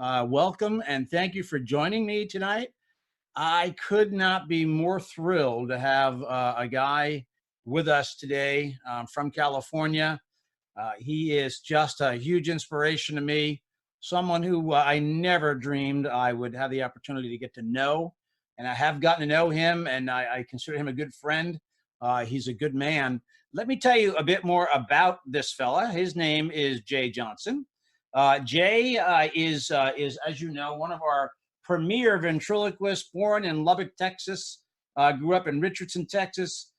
Welcome and thank you for joining me tonight. I could not be more thrilled to have a guy with us today from California. He is just a huge inspiration to me, someone who I never dreamed I would have the opportunity to get to know. And I have gotten to know him, and I consider him a good friend. He's a good man. Let me tell you a bit more about this fella. His name is Jay Johnson. Jay is, as you know, one of our premier ventriloquists, born in Lubbock, Texas, grew up in Richardson, Texas.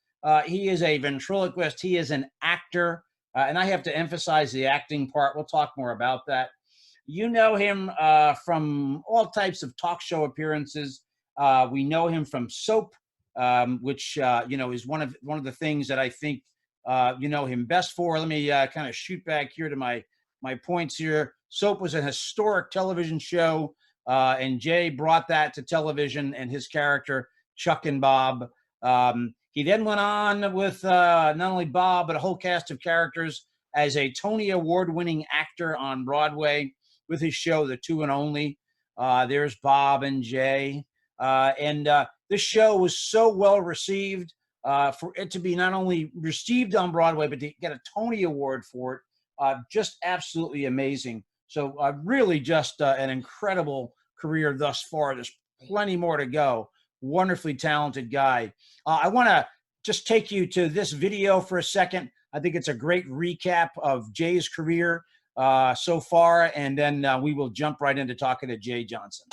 He is a ventriloquist. He is an actor. And I have to emphasize the acting part. We'll talk more about that. You know him from all types of talk show appearances. We know him from Soap, which is one of the things that I think you know him best for. Let me kind of shoot back here to my points here. Soap was a historic television show, and Jay brought that to television, and his character, Chuck and Bob. He then went on with not only Bob, but a whole cast of characters as a Tony Award-winning actor on Broadway with his show, The Two and Only. There's Bob and Jay. And this show was so well received for it to be not only received on Broadway, but to get a Tony Award for it. Just absolutely amazing. So really just an incredible career thus far. There's plenty more to go. Wonderfully talented guy. I want to just take you to this video for a second. I think it's a great recap of Jay's career so far, and then we will jump right into talking to Jay Johnson.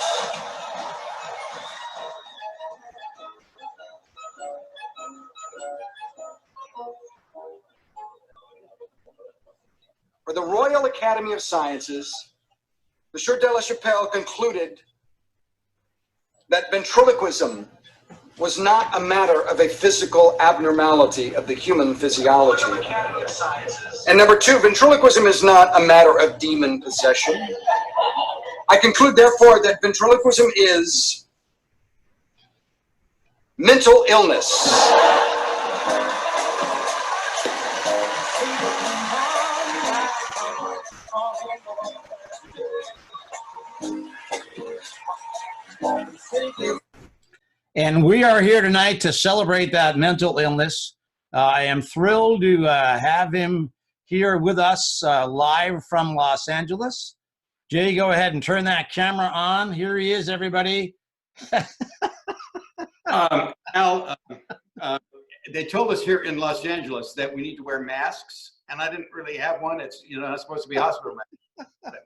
For the Royal Academy of Sciences, Monsieur de la Chapelle concluded that ventriloquism was not a matter of a physical abnormality of the human physiology. And number two, ventriloquism is not a matter of demon possession. I conclude, therefore, that ventriloquism is mental illness. And we are here tonight to celebrate that mental illness. I am thrilled to have him here with us live from Los Angeles. Jay, go ahead and turn that camera on. Here he is, everybody. Al, they told us here in Los Angeles that we need to wear masks, and I didn't really have one. It's not supposed to be hospital mask.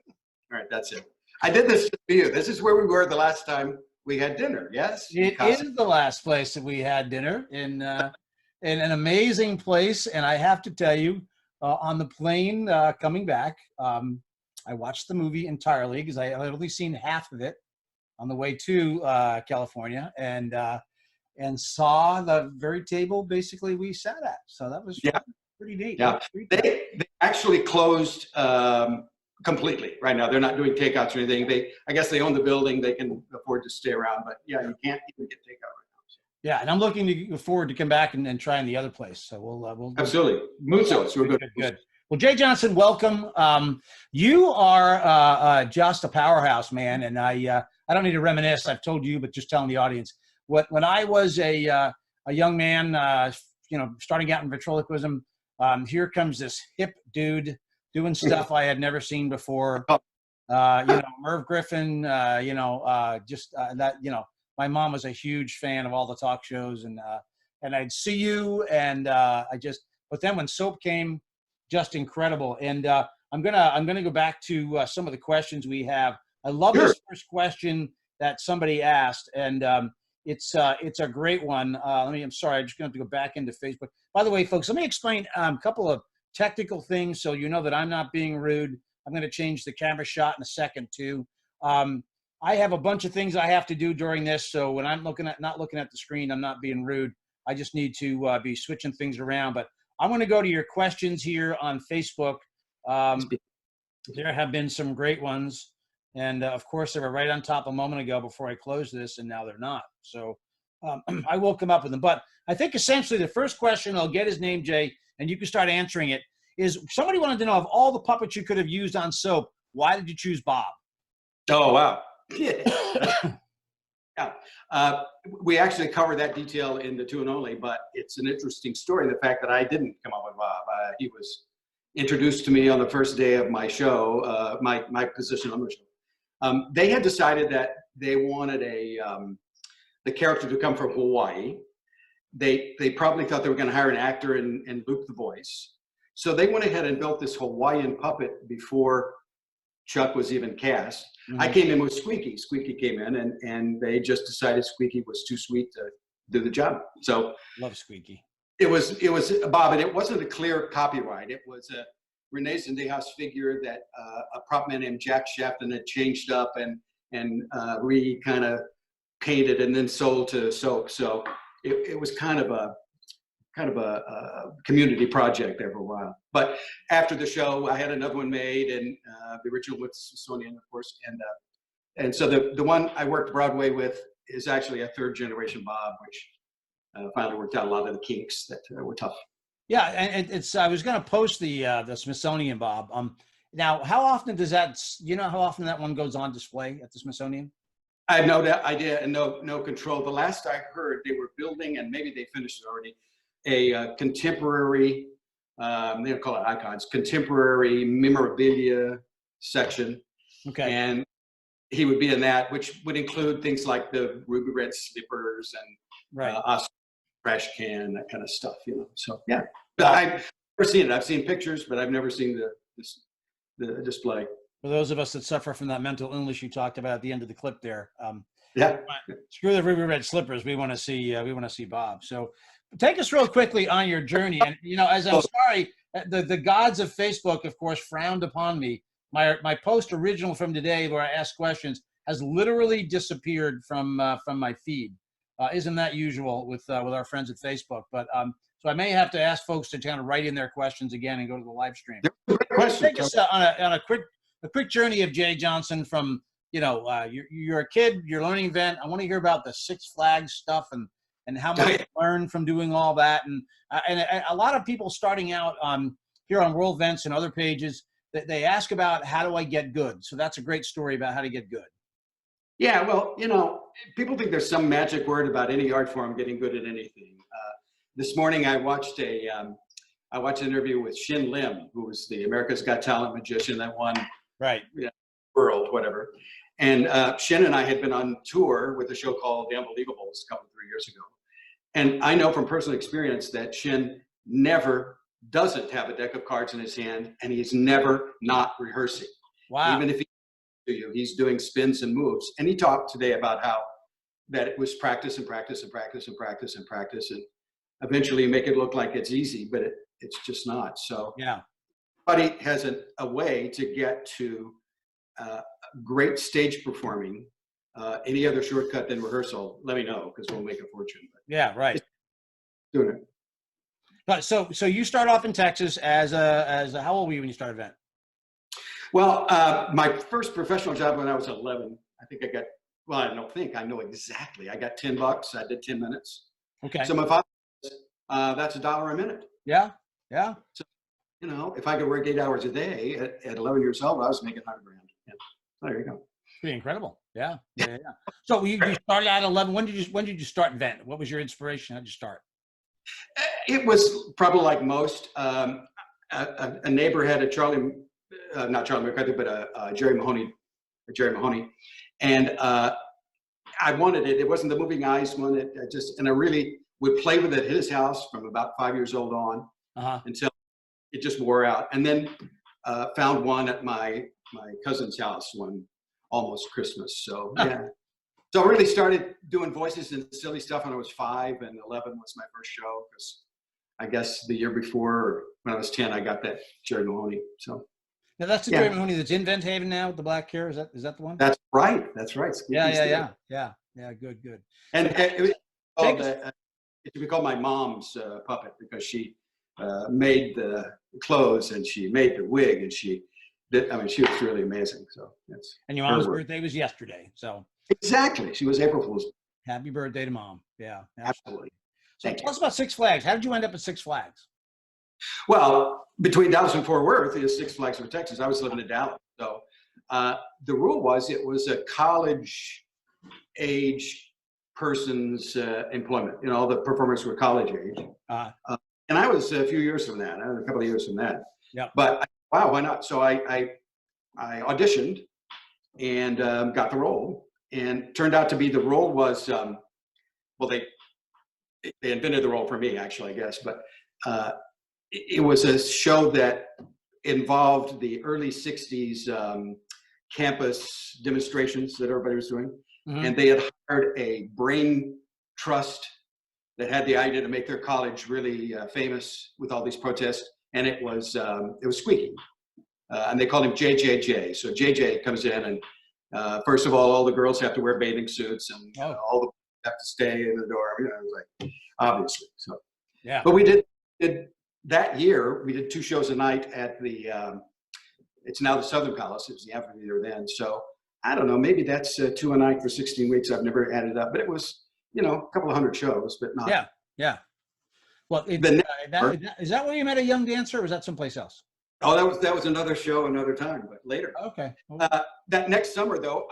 All right, that's it. I did this for you. This is where we were the last time we had dinner. Yes, it is the last place that we had dinner in an amazing place. And I have to tell you, on the plane coming back, I watched the movie entirely because I had only seen half of it on the way to California, and saw the very table basically we sat at. So that was pretty neat. Yeah, they actually closed completely right now. They're not doing takeouts or anything. I guess they own the building. They can afford to stay around, but yeah, you can't even get takeout right now. So. Yeah, and I'm looking forward to come back and trying the other place. So we'll absolutely. Musos, we're good. Good. Well, Jay Johnson, welcome. You are just a powerhouse, man, and I don't need to reminisce. I've told you, but just telling the audience when I was a young man, starting out in ventriloquism. Here comes this hip dude doing stuff I had never seen before. Merv Griffin, my mom was a huge fan of all the talk shows, and I'd see you, and but then when Soap came, just incredible. And I'm gonna go back to some of the questions we have. I love this first question that somebody asked, and it's a great one. I'm sorry, I'm just gonna have to go back into Facebook. By the way, folks, let me explain a couple of technical things so you know that I'm not being rude. I'm going to change the camera shot in a second too. I have a bunch of things I have to do during this, so when I'm not looking at the screen, I'm not being rude. I just need to be switching things around. But I want to go to your questions here on Facebook. There have been some great ones, and of course they were right on top a moment ago before I closed this, and now they're not. So I will come up with them. But I think essentially the first question, I'll get his name, Jay, and you can start answering it, is somebody wanted to know, of all the puppets you could have used on Soap, why did you choose Bob? Oh, wow. Yeah. We actually cover that detail in The Two and Only, but it's an interesting story, the fact that I didn't come up with Bob. He was introduced to me on the first day of my show, my position on the show. They had decided that they wanted the character to come from Hawaii. They probably thought they were going to hire an actor and loop the voice. So they went ahead and built this Hawaiian puppet before Chuck was even cast. Mm-hmm. I came in with Squeaky. Squeaky came in, and they just decided Squeaky was too sweet to do the job. So love Squeaky. It was Bob, and it wasn't a clear copyright. It was a Renee Zendejas figure that a prop man named Jack Shafton had changed up and kind of painted and then sold to soap. So it was kind of a community project there for a while. But after the show, I had another one made, and the original with Smithsonian, of course. And so the one I worked Broadway with is actually a third generation Bob, which finally worked out a lot of the kinks that were tough. Yeah, and it's I was going to post the Smithsonian Bob. Now, how often does that? You know how often that one goes on display at the Smithsonian? I have no idea and no control. The last I heard, they were building, and maybe they finished it already, a contemporary, they don't call it icons, contemporary memorabilia section. Okay. And he would be in that, which would include things like the ruby red slippers and Oscar trash can, that kind of stuff, you know. So yeah, I've never seen it. I've seen pictures, but I've never seen the display. For those of us that suffer from that mental illness you talked about at the end of the clip there, yeah. Screw the ruby red slippers. We want to see Bob. So take us real quickly on your journey. And you know, as I'm sorry, the gods of Facebook, of course, frowned upon me. My post original from today, where I asked questions, has literally disappeared from my feed. Isn't that usual with our friends at Facebook? But so I may have to ask folks to kind of write in their questions again and go to the live stream. Take us on a quick journey of Jay Johnson from, you know, you're a kid, you're learning event. I want to hear about the Six Flags stuff and how much you learned from doing all that. And a lot of people starting out here on World Events and other pages, they ask about how do I get good? So that's a great story about how to get good. Yeah, well, you know, people think there's some magic word about any art form getting good at anything. This morning I watched an interview with Shin Lim, who was the America's Got Talent magician that won world, whatever. And Shin and I had been on tour with a show called The Unbelievables a couple, 3 years ago. And I know from personal experience that Shin never doesn't have a deck of cards in his hand, and he's never not rehearsing. Wow. Even if he's doing spins and moves. And he talked today about how that it was practice and practice and practice and practice and practice, and eventually make it look like it's easy, but it's just not. So yeah, everybody has a way to get to great stage performing. Any other shortcut than rehearsal, let me know, because we'll make a fortune. But yeah, right. Doing it. But so you start off in Texas as a how old were you when you started event? Well, my first professional job when I was 11, I think I got, well, I don't think, I know exactly. I got $10. I did 10 minutes. Okay. So my father says, that's $1 a minute. Yeah. Yeah. So, you know, if I could work 8 hours a day at 11 years old, I was making $100,000. Yeah. So there you go. Pretty incredible. Yeah. Yeah. So you started at 11. When did you start Vent? What was your inspiration? How did you start? It was probably like most. A neighbor had a not Charlie McCarthy, but a Jerry Mahoney, and I wanted it. It wasn't the moving eyes one. And I really would play with it at his house from about 5 years old on until it just wore out. And then found one at my cousin's house one almost Christmas. So yeah. So I really started doing voices and silly stuff when I was 5, and 11 was my first show, because I guess the year before, or when I was 10, I got that Jerry Mahoney. So now that's the Jerry Mahoney that's in Vent Haven now with the black hair. Is that the one? That's right. That's right. Yeah. Good. And it should be called my mom's puppet, because she made the clothes and she made the wig, and she was really amazing. So that's. And your mom's birthday was yesterday, so. Exactly. She was April Fool's. Happy birthday to Mom. Yeah, absolutely. So tell us about Six Flags. How did you end up at Six Flags? Well, between Dallas and Fort Worth is Six Flags for Texas. I was living in Dallas. So The rule was it was a college age person's employment. You know, all the performers were college age. And I was a few years from that. I was a couple of years from that. Yeah. But wow, why not? So I auditioned and got the role. And turned out to be the role was, well, they invented the role for me, actually, I guess. But it was a show that involved the early 60s campus demonstrations that everybody was doing. Mm-hmm. And they had hired a brain trust that had the idea to make their college really famous with all these protests. And it was squeaky. And they called him JJJ. So JJ comes in and first of all the girls have to wear bathing suits and all the have to stay in the dorm. You know, it was like, obviously. So, yeah. But we did that year, we did 2 shows a night at the, it's now the Southern Palace. It was the amphitheater then. So I don't know, maybe that's 2 a night for 16 weeks. I've never added up, but it was, you know, a couple of 100 shows, but not. Yeah, yeah. Well, is that where you met a young dancer, or was that someplace else? Oh, that was another show, another time, but later. Okay. That next summer, though,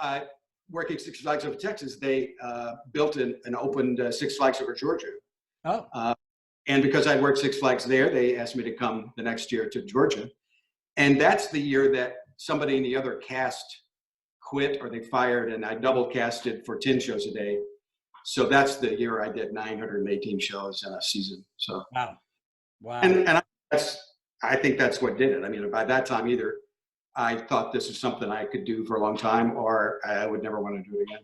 working Six Flags over Texas, they built and opened Six Flags over Georgia. Oh. And because I'd worked Six Flags there, they asked me to come the next year to Georgia. And that's the year that somebody in the other cast quit or they fired, and I double casted for 10 shows a day. So that's the year I did 918 shows in a season. So wow. And I think that's what did it. I mean, by that time, either I thought this was something I could do for a long time, or I would never want to do it again.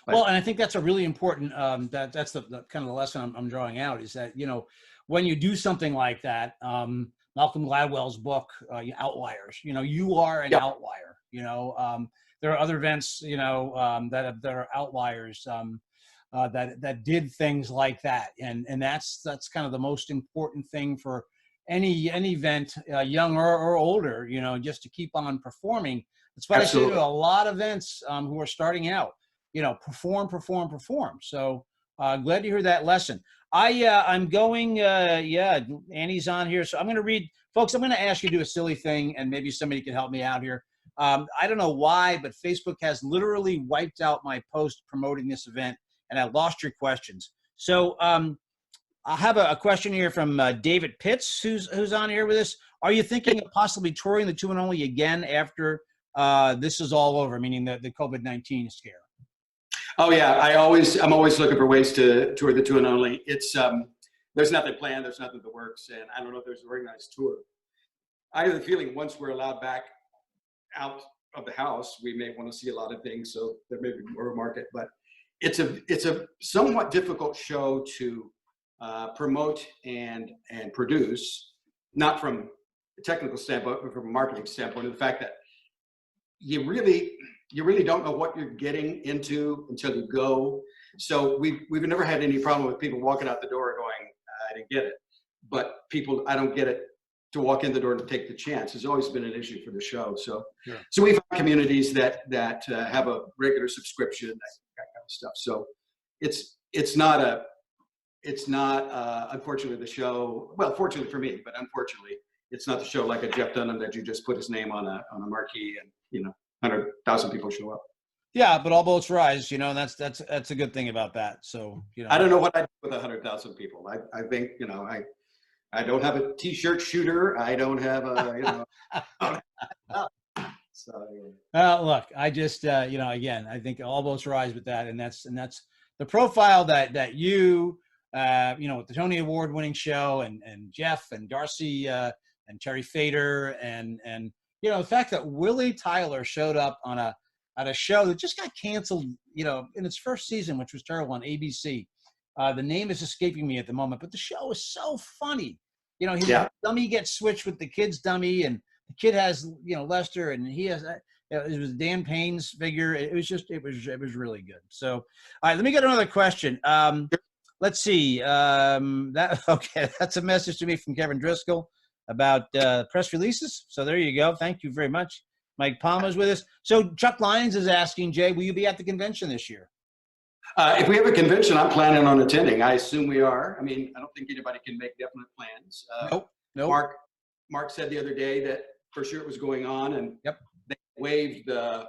Well, and I think that's a really important, that's the kind of the lesson I'm drawing out, is that, you know, when you do something like that, Malcolm Gladwell's book, Outliers, you know, you are an outlier, you know, there are other events, you know, that are outliers, that did things like that. And that's kind of the most important thing for any event, young or older, you know, just to keep on performing. That's what Absolutely. I say to a lot of events who are starting out. You know, perform. So glad to hear that lesson. I'm going, Annie's on here. So I'm going to read, folks, I'm going to ask you to do a silly thing, and maybe somebody can help me out here. I don't know why, but Facebook has literally wiped out my post promoting this event, and I lost your questions. So I have a question here from David Pitts, who's on here with us. Are you thinking of possibly touring the Two and Only again after this is all over, meaning the COVID-19 scare? Oh yeah, I'm always looking for ways to tour the Two and Only. It's there's nothing planned, there's nothing that works, and I don't know if there's an organized tour. I have the feeling once we're allowed back out of the house, we may want to see a lot of things, so there may be more of a market. But it's a somewhat difficult show to promote and produce, not from a technical standpoint, but from a marketing standpoint, and the fact that you really don't know what you're getting into until you go. So we've never had any problem with people walking out the door going, I didn't get it. But people, I don't get it, to walk in the door and take the chance has always been an issue for the show. So, So we find communities that have a regular subscription, that kind of stuff. So it's not unfortunately the show. Well, fortunately for me, but unfortunately, it's not the show like a Jeff Dunham that you just put his name on a marquee and, you know, 100,000 people show up. Yeah, but all boats rise, you know, and that's a good thing about that. So, you know, I don't know what I do with 100,000 people. I think, you know, I don't have a t-shirt shooter. I don't have a, you know. So, look, I just, you know, again, I think all boats rise with that, and that's the profile that you, you know, with the Tony Award winning show, and Jeff and Darcy and Terry Fator, and you know, the fact that Willie Tyler showed up at a show that just got canceled, you know, in its first season, which was terrible, on ABC. The name is escaping me at the moment, but the show is so funny. You know, his dummy gets switched with the kid's dummy, and the kid has, you know, Lester, and he has, it was Dan Payne's figure. It was really good. So, all right, let me get another question. Let's see. Okay, that's a message to me from Kevin Driscoll about press releases. So there you go. Thank you very much. Mike Palmer's with us. So Chuck Lyons is asking, Jay, will you be at the convention this year? If we have a convention, I'm planning on attending. I assume we are. I mean, I don't think anybody can make definite plans. Nope. Mark said the other day that for sure it was going on, and they waived the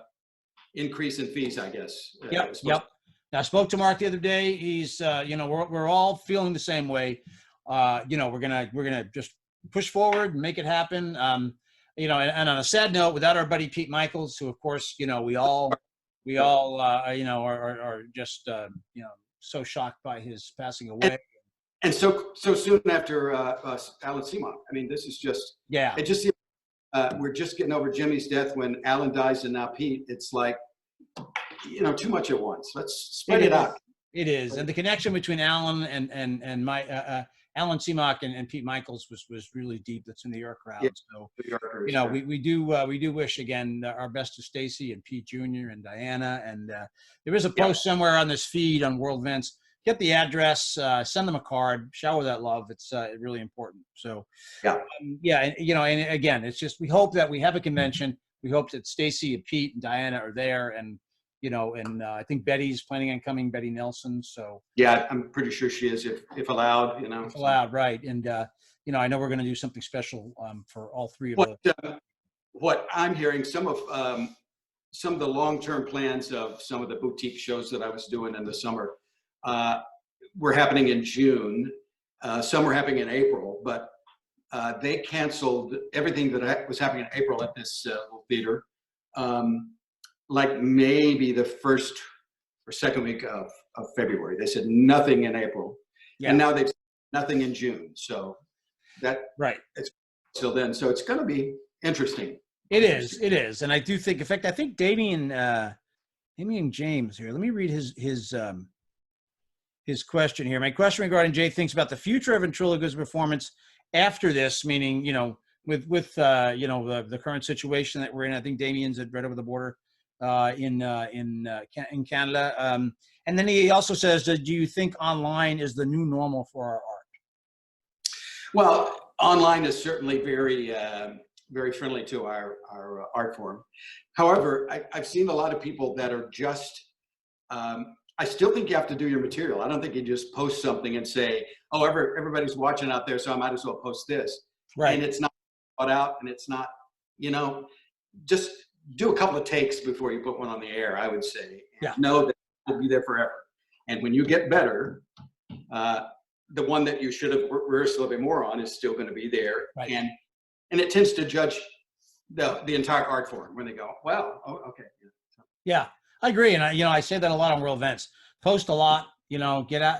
increase in fees, I guess. Yep. I spoke to Mark the other day. He's, we're all feeling the same way. We're gonna just push forward and make it happen. And on a sad note, without our buddy Pete Michaels, who of course, we all are just so shocked by his passing away. And so soon after Alan Seamock. I mean, this is just It just seems we're just getting over Jimmy's death when Alan dies, and now Pete. It's like too much at once. Let's spread it out. It is, and the connection between Alan and my Alan Seamock and Pete Michaels was really deep. That's in the New York crowd. Yeah, So New Yorkers, we do wish again our best to Stacy and Pete Jr. and Diana. And there is a post somewhere on this feed on World Events. Get the address, send them a card, shower that love. It's really important. So and again, it's just we hope that we have a convention. We hope that Stacy and Pete and Diana are there, and I think Betty's planning on coming, Betty Nelson. So yeah, I'm pretty sure she is, if allowed. If allowed, right? And I know we're going to do something special for all three of us. What I'm hearing, some of the long-term plans of some of the boutique shows that I was doing in the summer were happening in June. Some were happening in April, but they canceled everything that was happening in April at this little theater. Like maybe the first or second week of February. They said nothing in April. Yeah. And now they've said nothing in June. So it's till then. So it's going to be interesting. It is. And I do think, in fact, I think Damien James here. Let me read his question here. My question regarding Jay thinks about the future of ventriloquism performance after this, meaning, with the current situation that we're in. I think Damien's right over the border in Canada. And then he also says, do you think online is the new normal for our art? Well, online is certainly very, very friendly to our art form. However, I've seen a lot of people that are just, I still think you have to do your material. I don't think you just post something and say, oh, everybody's watching out there, so I might as well post this. Right. And it's not thought out, and it's not, just do a couple of takes before you put one on the air, I would say. Yeah. Know that it will be there forever. And when you get better, the one that you should have rehearsed a little bit more on is still going to be there. Right. And it tends to judge the entire art form when they go, well, okay. Yeah, I agree. And I say that a lot on World Events. Post a lot, get out.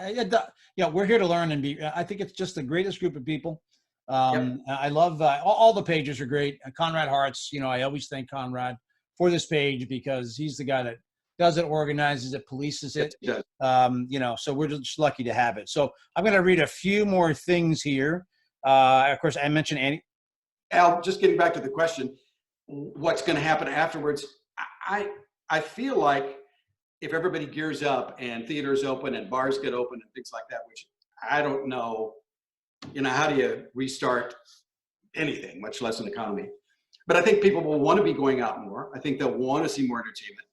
We're here to learn and be, I think it's just the greatest group of people. I love all the pages are great. Conrad Hartz, I always thank Conrad for this page because he's the guy that does it, organizes it, polices it. So we're just lucky to have it. So I'm going to read a few more things here. Of course, I mentioned Annie. Al, just getting back to the question, what's going to happen afterwards? I feel like if everybody gears up and theaters open and bars get open and things like that, which I don't know, how do you restart anything, much less an economy? But I think people will want to be going out more. I think they'll want to see more entertainment.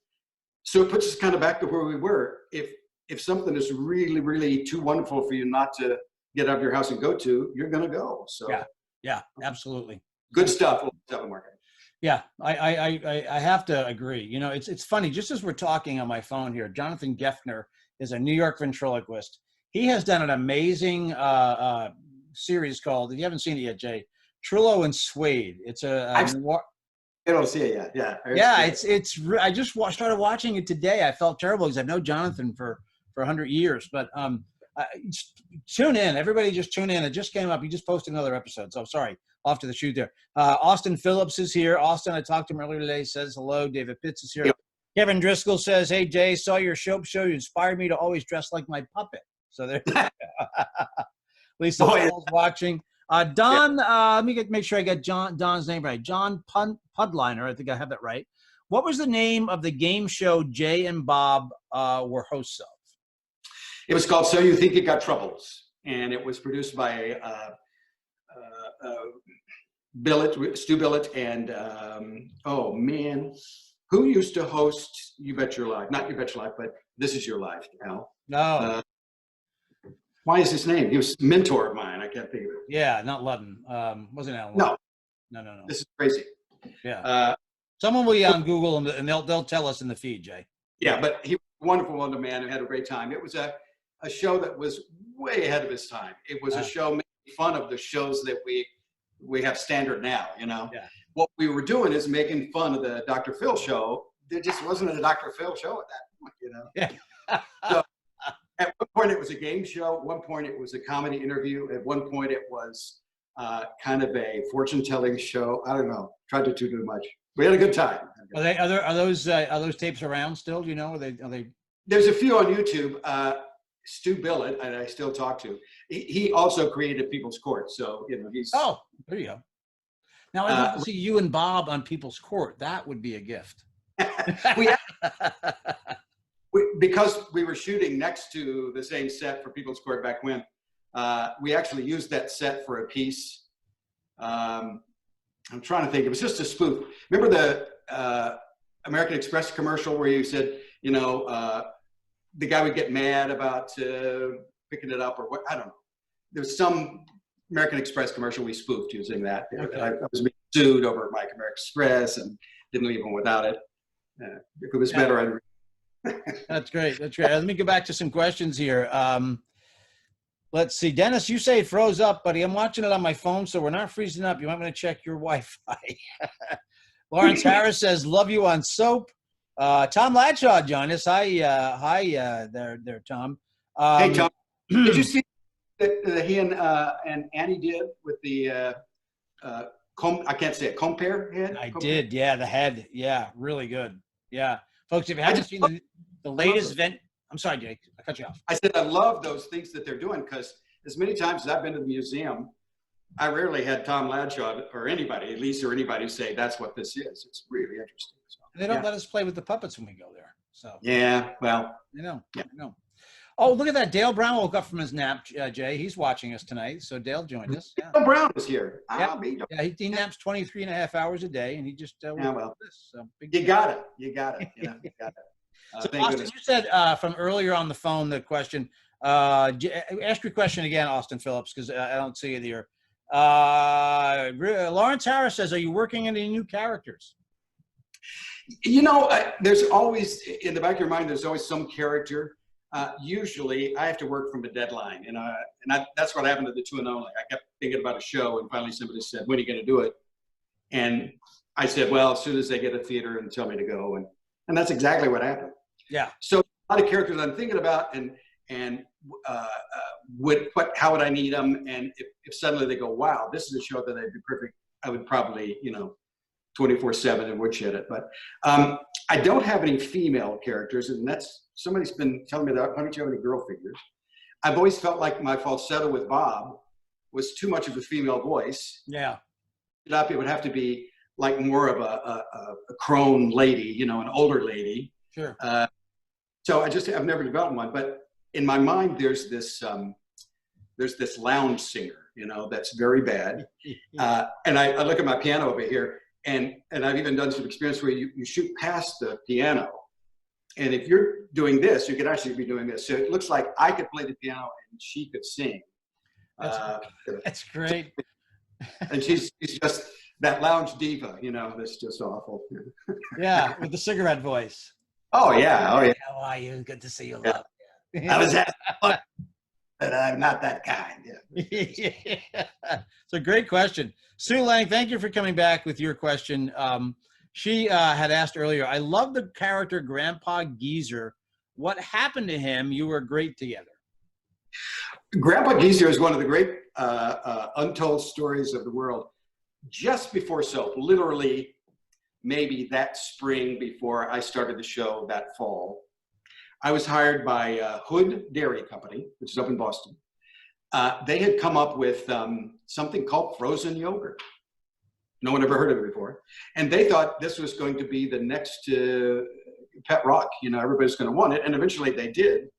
So it puts us kind of back to where we were. If something is really, really too wonderful for you not to get out of your house and go to, you're going to go. So yeah, absolutely. Good stuff. Market. Yeah, I have to agree. It's funny. Just as we're talking on my phone here, Jonathan Geffner is a New York ventriloquist. He has done an amazing series called, if you haven't seen it yet, Jay, Trillo and Suede. It's I don't see it yet. Yeah. I just started watching it today. I felt terrible because I've known Jonathan for 100 years, but tune in. Everybody just tune in. It just came up. He just posted another episode. So sorry, off to the shoot there. Austin Phillips is here. Austin, I talked to him earlier today, says hello. David Pitts is here. Yep. Kevin Driscoll says, hey, Jay, saw your show. You inspired me to always dress like my puppet. So there. Lisa Paul's watching. Don, let me make sure I get Don's name right. John Pudliner, I think I have that right. What was the name of the game show Jay and Bob were hosts of? It was called So You Think You Got Troubles, and it was produced by Stu Billett, and oh man, who used to host You Bet Your Life? Not You Bet Your Life, but This Is Your Life, Al. No. Why is his name? He was a mentor of mine. I can't think of it. Yeah, not Ludden. Wasn't Alan? No. No. This is crazy. Yeah. Someone will be on Google and they'll tell us in the feed, Jay. Yeah, but he was a wonderful, wonderful man and had a great time. It was a show that was way ahead of his time. It was a show making fun of the shows that we have standard now, you know. Yeah. What we were doing is making fun of the Dr. Phil show. There just wasn't a Dr. Phil show at that point, you know. Yeah. So at one point it was a game show. At one point it was a comedy interview. At one point it was kind of a fortune-telling show. I don't know. Tried to do too much. We had a good time. Are those tapes around still? Do you know? Are they? There's a few on YouTube. Stu Billett, and I still talk to. He also created People's Court, so you know he's. Oh, there you go. Now I'd love to see you and Bob on People's Court. That would be a gift. Because we were shooting next to the same set for People's Court back when, we actually used that set for a piece. I'm trying to think. It was just a spoof. Remember the American Express commercial where you said, you know, the guy would get mad about picking it up or what? I don't know. There's some American Express commercial we spoofed using that. Okay. I was being sued over my American Express and didn't leave them without it. If it was better, I'd. That's great. That's great. Let me go back to some questions here. Let's see. Dennis, you say it froze up, buddy. I'm watching it on my phone, so we're not freezing up. You might want to check your Wi-Fi. Lawrence Harris says, love you on soap. Tom Ladshaw joined us. Hi there, Tom. Hey, Tom. Did you see that he and Annie did with the I can't say it, compare head? I did, yeah, the head. Yeah, really good. Yeah. Folks, if you haven't seen the latest I'm sorry, Jake, I cut you off. I said I love those things that they're doing because as many times as I've been to the museum, I rarely had Tom Ladshaw or anybody, at least, or anybody say that's what this is. It's really interesting. So, and they don't let us play with the puppets when we go there. So yeah, well, I know. Oh, look at that. Dale Brown woke up from his nap, Jay. He's watching us tonight. So Dale joined us. Yeah. Dale Brown is here. Yeah, he naps 23 and a half hours a day, and he just this. So you got it. You got it. You know, you got it. So Austin, you said from earlier on the phone, the question, ask your question again, Austin Phillips, because I don't see it here. Lawrence Harris says, are you working on any new characters? You know, there's always, in the back of your mind, there's always some character. Usually I have to work from a deadline, and that's what happened to the Two and Only. I kept thinking about a show, and finally somebody said, when are you going to do it? And I said, well, as soon as they get a theater and tell me to go. And that's exactly what happened. Yeah. So a lot of characters I'm thinking about, and how would I need them? And if suddenly they go, wow, this is a show that I'd be perfect, I would probably, 24/7 and woodshed it. But I don't have any female characters, and that's, somebody's been telling me that, why don't you have any girl figures? I've always felt like my falsetto with Bob was too much of a female voice. Yeah. It would have to be like more of a crone lady, an older lady. Sure. So I've never developed one, but in my mind, there's this lounge singer, that's very bad. And I look at my piano over here, and I've even done some experience where you shoot past the piano. And if you're doing this, you could actually be doing this. So it looks like I could play the piano and she could sing. That's great. And she's just that lounge diva, that's just awful. Yeah, with the cigarette voice. Oh, yeah. Oh, yeah. How are you? Good to see you. Yeah. I was having fun, but I'm not that kind. Yeah. It's a great question. Sue Lang, thank you for coming back with your question. She had asked earlier, I love the character Grandpa Geezer. What happened to him? You were great together. Grandpa Geezer is one of the great untold stories of the world. Just before Soap, literally maybe that spring before I started the show that fall, I was hired by Hood Dairy Company, which is up in Boston. They had come up with something called frozen yogurt. No one ever heard of it before. And they thought this was going to be the next pet rock. Everybody's going to want it. And eventually they did.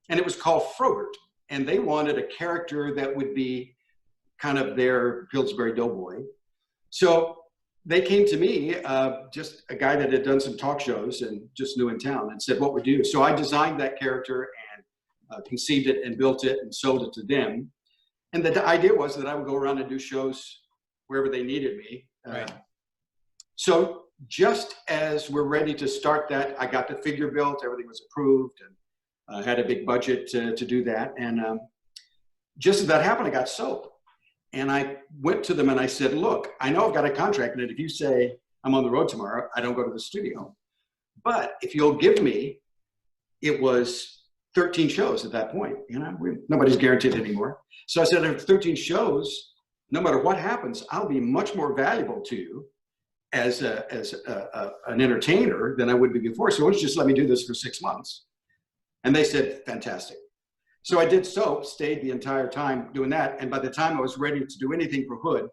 And it was called Frogurt. And they wanted a character that would be kind of their Pillsbury Doughboy. So they came to me, just a guy that had done some talk shows and just new in town, and said, what would you do? So I designed that character and conceived it and built it and sold it to them. And the idea was that I would go around and do shows wherever they needed me. Right. So just as we're ready to start that, I got the figure built, everything was approved, and had a big budget to do that. And just as that happened, I got soap. And I went to them and I said, look, I know I've got a contract, and if you say I'm on the road tomorrow, I don't go to the studio. But if you'll give me, it was 13 shows at that point. You know, nobody's guaranteed anymore. So I said, if 13 shows, no matter what happens, I'll be much more valuable to you as an entertainer than I would be before. So why don't you just let me do this for 6 months? And they said, fantastic. So I did soap, stayed the entire time doing that. And by the time I was ready to do anything for Hood,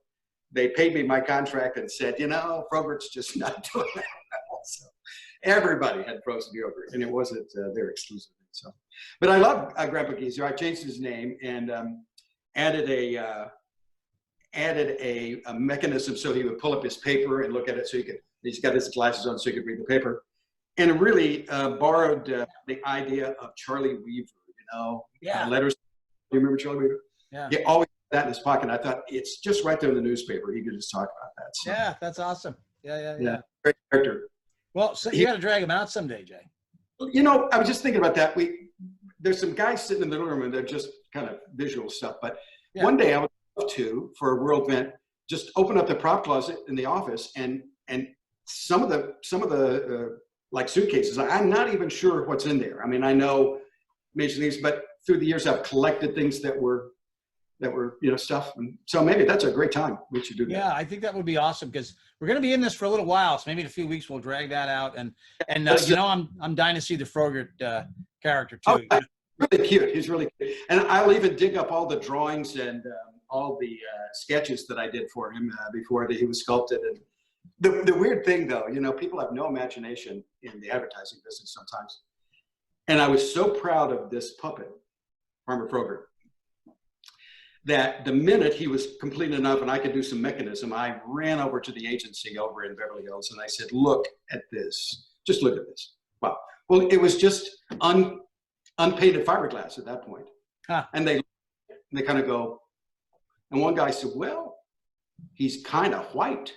they paid me my contract and said, you know, Frogert's just not doing that. So everybody had frozen yogurt, and it wasn't their exclusive. So, but I love Grandpa Geezer. I changed his name and added a mechanism so he would pull up his paper and look at it. So he's got his glasses on so he could read the paper. And it really borrowed the idea of Charlie Weaver. You know, Yeah. Letters. Do you remember Charlie Weaver? Yeah. He always had that in his pocket. I thought it's just right there in the newspaper. He could just talk about that. So, Yeah, that's awesome. Yeah. great character. Well, so you got to drag him out someday, Jay. You know, I was just thinking about that. There's some guys sitting in the living room, and they're just kind of visual stuff. But one day I would love to, for a world event, just open up the prop closet in the office, and some of the like suitcases. I'm not even sure what's in there. I mean, I know major leagues, but through the years I've collected things that were stuff. And so maybe that's a great time. We should do that. Yeah, I think that would be awesome, because we're going to be in this for a little while. So maybe in a few weeks we'll drag that out. And you know, I'm dying to see the Frogert character too. Oh, he's really cute. He's really cute. And I'll even dig up all the drawings and all the sketches that I did for him before he was sculpted. And the weird thing, though, you know, people have no imagination in the advertising business sometimes. And I was so proud of this puppet, Farmer Frogert, that the minute he was complete enough and I could do some mechanism, I ran over to the agency over in Beverly Hills and I said, look at this. Just look at this. Wow. Well, it was just unpainted fiberglass at that point. Huh. And they kind of go, and one guy said, well, he's kind of white.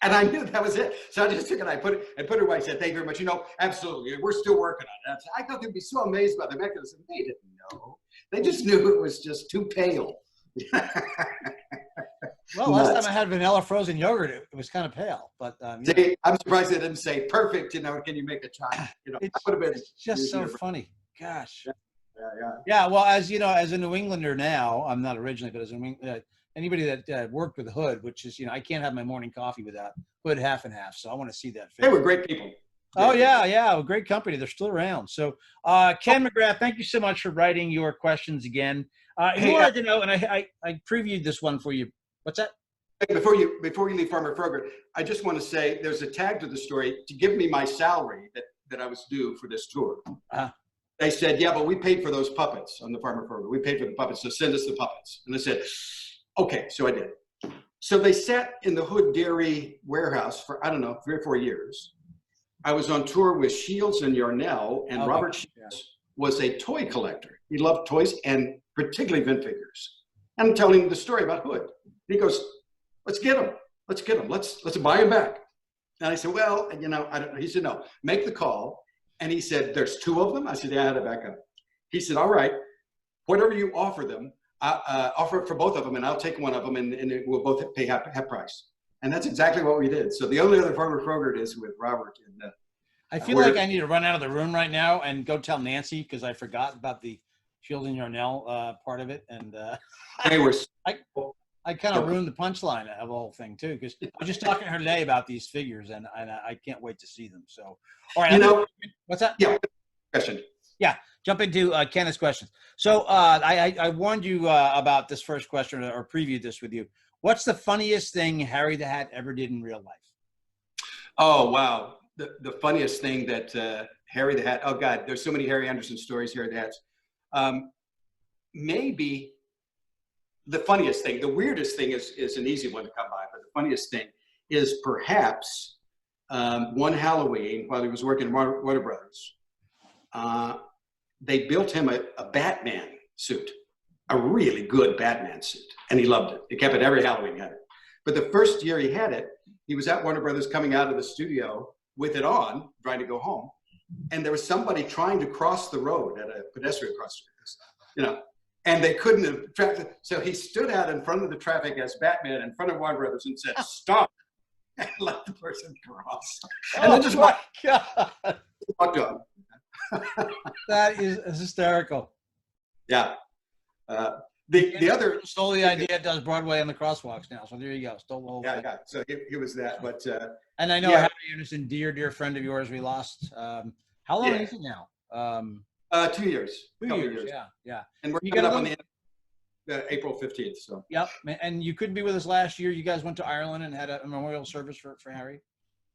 And I knew that was it. So I just took it, I put it away. I said, thank you very much. You know, absolutely. We're still working on it. I thought they'd be so amazed by the mechanism. They didn't know. They just knew it was just too pale. Well, last time I had vanilla frozen yogurt, it was kind of pale. But See, I'm surprised they didn't say, perfect, you know, can you make a child? You know, it's would have been just so funny. Gosh. Yeah. Yeah, well, as you know, as a New Englander now, I'm not originally, but as anybody that worked with Hood, which is, you know, I can't have my morning coffee without Hood half and half. So I want to see that. They were great people. Oh, yeah. Great company. They're still around. So Ken McGrath, thank you so much for writing your questions again. Who wanted to know, and I previewed this one for you. What's that? Before you leave Farmer Frogert, I just want to say there's a tag to the story to give me my salary that I was due for this tour. They said, yeah, but we paid for those puppets on the Farmer Frogert. We paid for the puppets, so send us the puppets. And I said, okay, so I did. So they sat in the Hood Dairy warehouse for, I don't know, 3 or 4 years. I was on tour with Shields and Yarnell, and Robert Shields was a toy collector. He loved toys, and particularly Vint figures. And I'm telling him the story about Hood. And he goes, let's get him. Let's get him. Let's buy him back. And I said, well, you know, I don't know. He said, no, make the call. And he said, there's 2 of them? I said, yeah, I had to back up. He said, all right, whatever you offer them, offer it for both of them, and I'll take one of them, and we'll both pay half price. And that's exactly what we did. So the only other Farmer Frogert is with Robert. And, I feel like I need to run out of the room right now and go tell Nancy, because I forgot about the Shields and Yarnell part of it. And I kind of ruined the punchline of the whole thing too, because I was just talking to her today about these figures, and I can't wait to see them. So, all right, what's that? Yeah, question. Yeah, jump into Kenneth's questions. So I warned you about this first question, or previewed this with you. What's the funniest thing Harry the Hat ever did in real life? Oh, wow. The funniest thing that Harry the Hat, oh God, there's so many Harry Anderson stories, Harry the Hats. Maybe the funniest thing, the weirdest thing is an easy one to come by, but the funniest thing is perhaps one Halloween while he was working at Warner Brothers, they built him a Batman suit, a really good Batman suit, and he loved it. He kept it every Halloween, he had it. But the first year he had it, he was at Warner Brothers coming out of the studio with it on, trying to go home. And there was somebody trying to cross the road at a pedestrian crossing, you know, and they couldn't have traffic. So he stood out in front of the traffic as Batman in front of Warner Brothers and said, "Stop," and let the person cross. And then just my God. walked on. That is hysterical. Yeah. The other stole the idea, does Broadway and the crosswalks now. So there you go. Stole the whole thing. yeah. So he was that, but and I know Harry Anderson, dear friend of yours, we lost. How long is it now? 2 years. 2 years. Yeah. And we're you coming up on the April 15th. So. Yep. And you couldn't be with us last year. You guys went to Ireland and had a memorial service for Harry.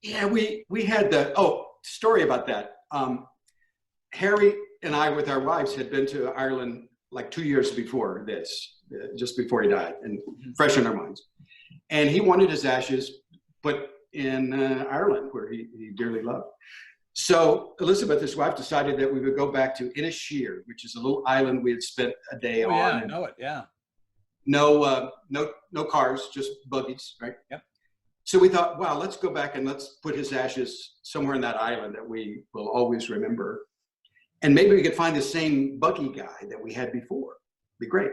Yeah, we had story about that. Harry and I, with our wives, had been to Ireland like 2 years before this, just before he died, and fresh in our minds. And he wanted his ashes put in Ireland, where he dearly loved. So Elizabeth, his wife, decided that we would go back to Inisheer, which is a little island we had spent a day on. Yeah, I know it. Yeah. No cars, just buggies, right? Yep. So we thought, wow, let's go back and let's put his ashes somewhere in that island that we will always remember. And maybe we could find the same buggy guy that we had before. Be great.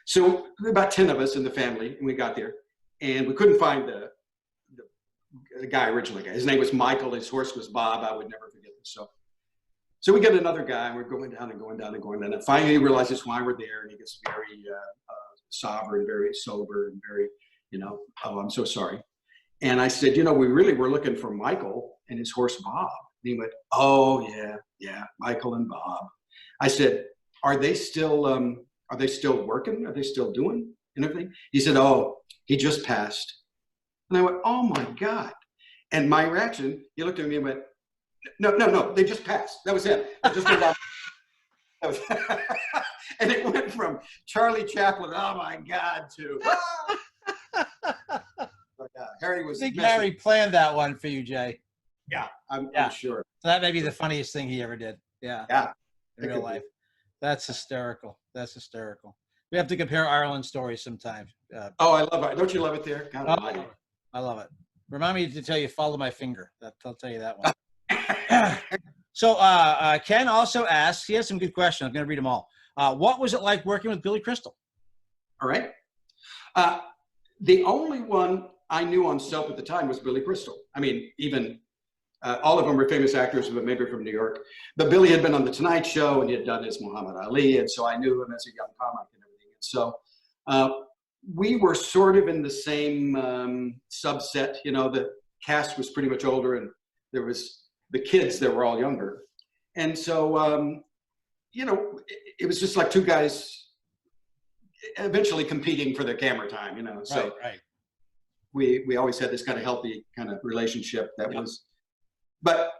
So there were about 10 of us in the family, and we got there, and we couldn't find the guy originally. His name was Michael. His horse was Bob. I would never forget this. So we get another guy, and we're going down and going down and going down. And finally he realizes why we're there, and he gets very sober and very sober and very, oh, I'm so sorry. And I said, we really were looking for Michael and his horse Bob. And he went, oh yeah, Michael and Bob. I said, are they still working? Are they still doing and everything? He said, oh, he just passed. And I went, oh my God. And my reaction, he looked at me and went, no, they just passed. That was it. They just went down. And it went from Charlie Chaplin, oh my God, to Harry was. I think Harry planned that one for you, Jay. Yeah, I'm sure. So that may be the funniest thing he ever did. Yeah. Yeah. In real life. That's hysterical. That's hysterical. We have to compare Ireland stories sometime. Oh, I love it. Don't you love it there? God almighty. I love it. Remind me to tell you, follow my finger. I'll tell you that one. So Ken also asks, he has some good questions. I'm going to read them all. What was it like working with Billy Crystal? All right. The only one I knew on soap at the time was Billy Crystal. I mean, even all of them were famous actors, but maybe from New York. But Billy had been on The Tonight Show, and he had done his Muhammad Ali, and so I knew him as a young comic and everything. And so we were sort of in the same subset. The cast was pretty much older, and there was the kids that were all younger. And so, it was just like two guys eventually competing for their camera time, So right. We always had this kind of healthy kind of relationship that was. But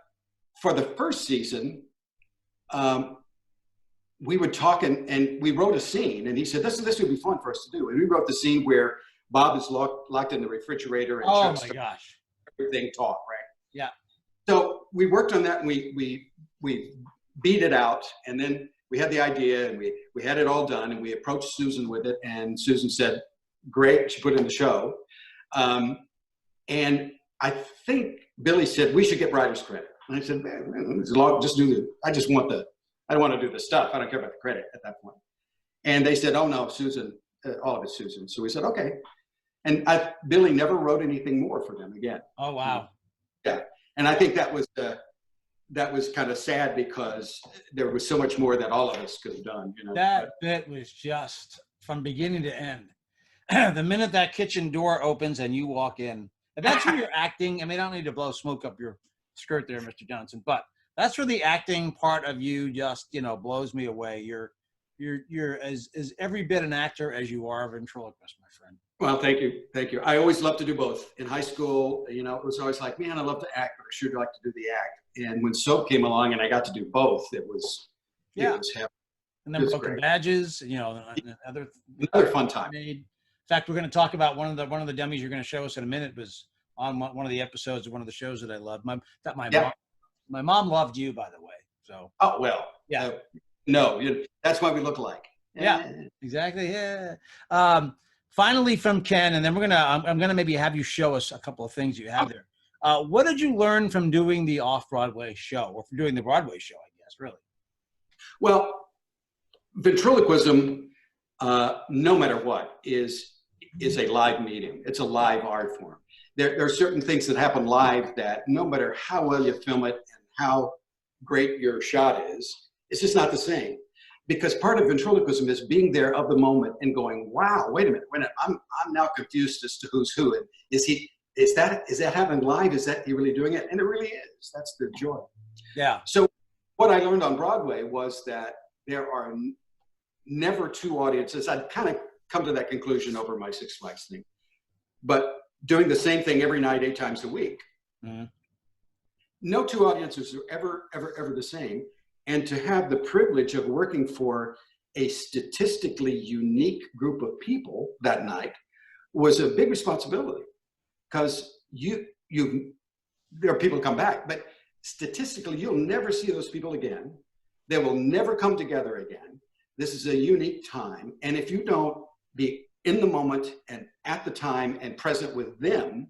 for the first season, we would talk and we wrote a scene, and he said, this would be fun for us to do. And we wrote the scene where Bob is locked in the refrigerator and oh my gosh, everything talk, right? Yeah. So we worked on that, and we beat it out, and then we had the idea, and we had it all done, and we approached Susan with it, and Susan said, great, she put it in the show. And I think Billy said, we should get writer's credit. And I said, man, just do the, I don't want to do the stuff. I don't care about the credit at that point. And they said, oh no, Susan, all of it's Susan. So we said, okay. And Billy never wrote anything more for them again. Oh, wow. Yeah. And I think that was kind of sad, because there was so much more that all of us could have done. That bit was just from beginning to end. The minute that kitchen door opens and you walk in, and that's where you're acting. I mean, I don't need to blow smoke up your skirt there, Mr. Johnson, but that's where the acting part of you just, blows me away. You're as every bit an actor as you are a ventriloquist, my friend. Well, thank you. Thank you. I always loved to do both. In high school, it was always like, man, I love to act, but I sure like to do the act. And when soap came along and I got to do both, it was heaven. And then broken badges, another fun time. In fact, we're going to talk about one of the dummies you're going to show us in a minute was on one of the episodes of one of the shows that I loved. My mom loved you, by the way. So. Oh well. Yeah. No, that's why we look alike. Yeah. Exactly. Yeah. finally from Ken, and then I'm gonna maybe have you show us a couple of things you have there. What did you learn from doing the off-Broadway show, or from doing the Broadway show, I guess, really? Well, ventriloquism, no matter what, is a live medium. It's a live art form. There are certain things that happen live that no matter how well you film it and how great your shot is, it's just not the same. Because part of ventriloquism is being there of the moment and going, wow, wait a minute, I'm now confused as to who's who. And is that happening live? Is that you really doing it? And it really is. That's the joy. Yeah. So what I learned on Broadway was that there are never two audiences. I'd kind of come to that conclusion over my Six Flags thing. But doing the same thing every night, 8 times a week, no two audiences are ever the same. And to have the privilege of working for a statistically unique group of people that night was a big responsibility, because there are people who come back, but statistically, you'll never see those people again. They will never come together again. This is a unique time. And if you don't be in the moment and at the time and present with them,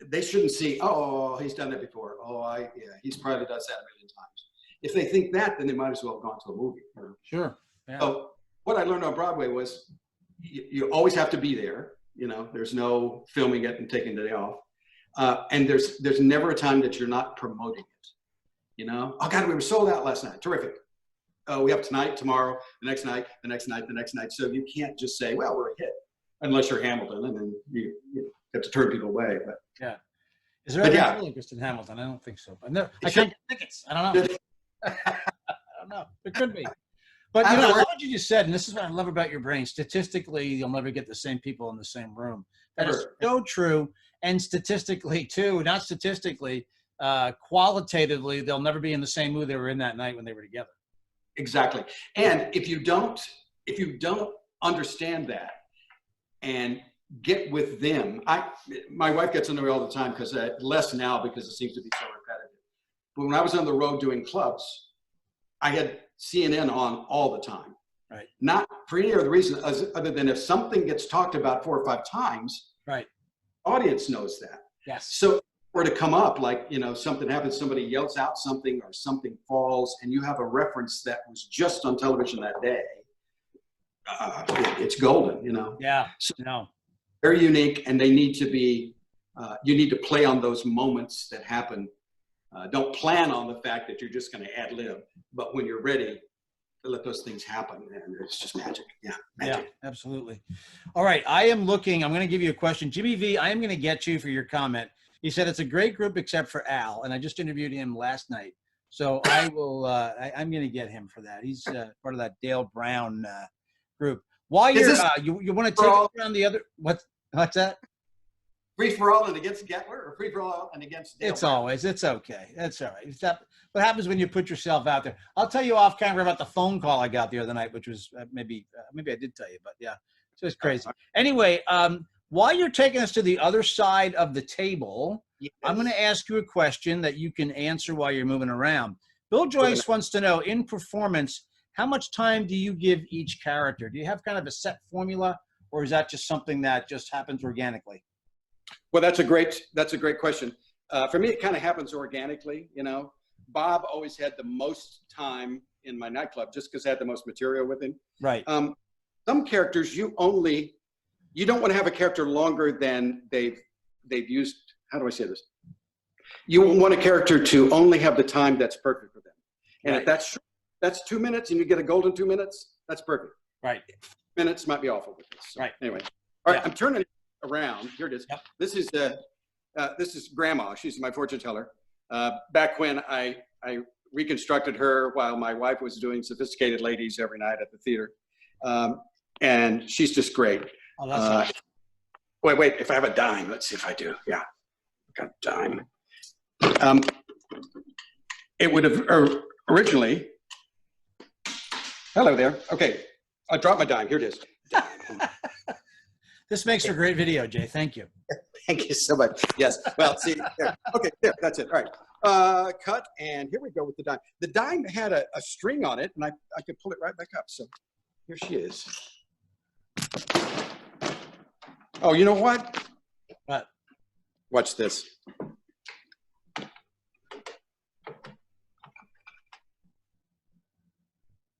they shouldn't see, oh, he's done that before. Oh, yeah, he's probably does that a million times. If they think that, then they might as well have gone to a movie. You know? Sure. Yeah. So what I learned on Broadway was you always have to be there. You know, there's no filming it and taking the day off. And there's never a time that you're not promoting it. You know, oh God, we were sold out last night. Terrific. We have tonight, tomorrow, the next night, the next night, the next night. So you can't just say, well, we're a hit, unless you're Hamilton, and then you have to turn people away. But yeah, is there a ventriloquist in Hamilton? I don't think so. But no, I can't get tickets. I don't know. I don't know. It could be. But you know, I love what you just said, and this is what I love about your brain. Statistically, you'll never get the same people in the same room. That is so true. And statistically, too, not statistically, qualitatively, they'll never be in the same mood they were in that night when they were together. Exactly. And if you don't understand that and get with them, my wife gets on me all the time, because less now because it seems to be so repetitive. But when I was on the road doing clubs, I had CNN on all the time. Right. Not for any other reason other than if something gets talked about 4 or 5 times, right, audience knows that. Yes. So or to come up, like, you know, something happens, somebody yells out something or something falls, and you have a reference that was just on television that day, it's golden, you know? Yeah, so no. Very unique, and they need to be, you need to play on those moments that happen. Don't plan on the fact that you're just going to ad lib, but when you're ready to let those things happen, and it's just magic. Yeah, magic. Yeah, absolutely. All right, I'm going to give you a question. Jimmy V, I am going to get you for your comment. He said it's a great group except for Al, and I just interviewed him last night. So I will, I'm going to get him for that. He's part of that Dale Brown group. While you're, you want to take it around the other, what's that? Free for all and against Gettler, or free for all and against Dale Brown? Always, it's okay. That's all right. What happens when you put yourself out there? I'll tell you off camera about the phone call I got the other night, which was maybe I did tell you, but yeah, so it's crazy. Anyway, while you're taking us to the other side of the table, yes, I'm going to ask you a question that you can answer while you're moving around. Bill Joyce wants to know, in performance, how much time do you give each character? Do you have kind of a set formula, or is that just something that just happens organically? Well, that's a great question. For me, it kind of happens organically. You know, Bob always had the most time in my nightclub just because I had the most material with him. Right. Some characters you don't want to have a character longer than they've used. How do I say this? You want a character to only have the time that's perfect for them. And if that's 2 minutes and you get a golden 2 minutes, that's perfect. Right. Minutes might be awful with this. So, right. Anyway. All right. I'm turning it around. Here it is. Yep. This is Grandma. She's my fortune teller. Back when I reconstructed her while my wife was doing Sophisticated Ladies every night at the theater. And she's just great. Oh, that's nice. Wait, if I have a dime, let's see if I do. Yeah, got a dime. It would have originally, hello there. Okay, I dropped my dime, here it is. This makes for great video, Jay, thank you. Thank you so much. Yes, well, see, there. Okay, there, that's it, all right. Cut, and here we go with the dime. The dime had a string on it, and I could pull it right back up, so here she is. Oh, you know what? What? Watch this.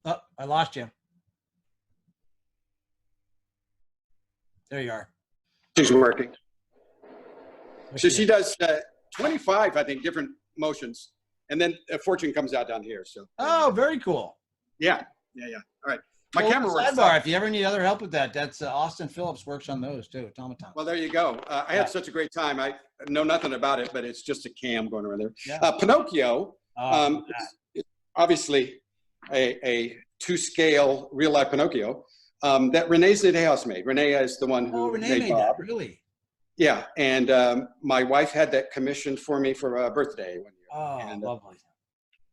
Oh, I lost you. There you are. She's working. What's So she she doing? does 25, I think, different motions. And then a fortune comes out down here. So. Oh, very cool. Yeah. All right. My So, camera works. sidebar, if you ever need other help with that, that's Austin Phillips works on those too, automaton. Well, there you go. I had such a great time. I know nothing about it, but it's just a cam going around there. Yeah. Pinocchio, it's obviously a 2-scale real life Pinocchio that Renee Zidhaus made. Renee is the one who Renee made Bob. that, really? Yeah, and my wife had that commissioned for me for a birthday one year. Oh, and, lovely.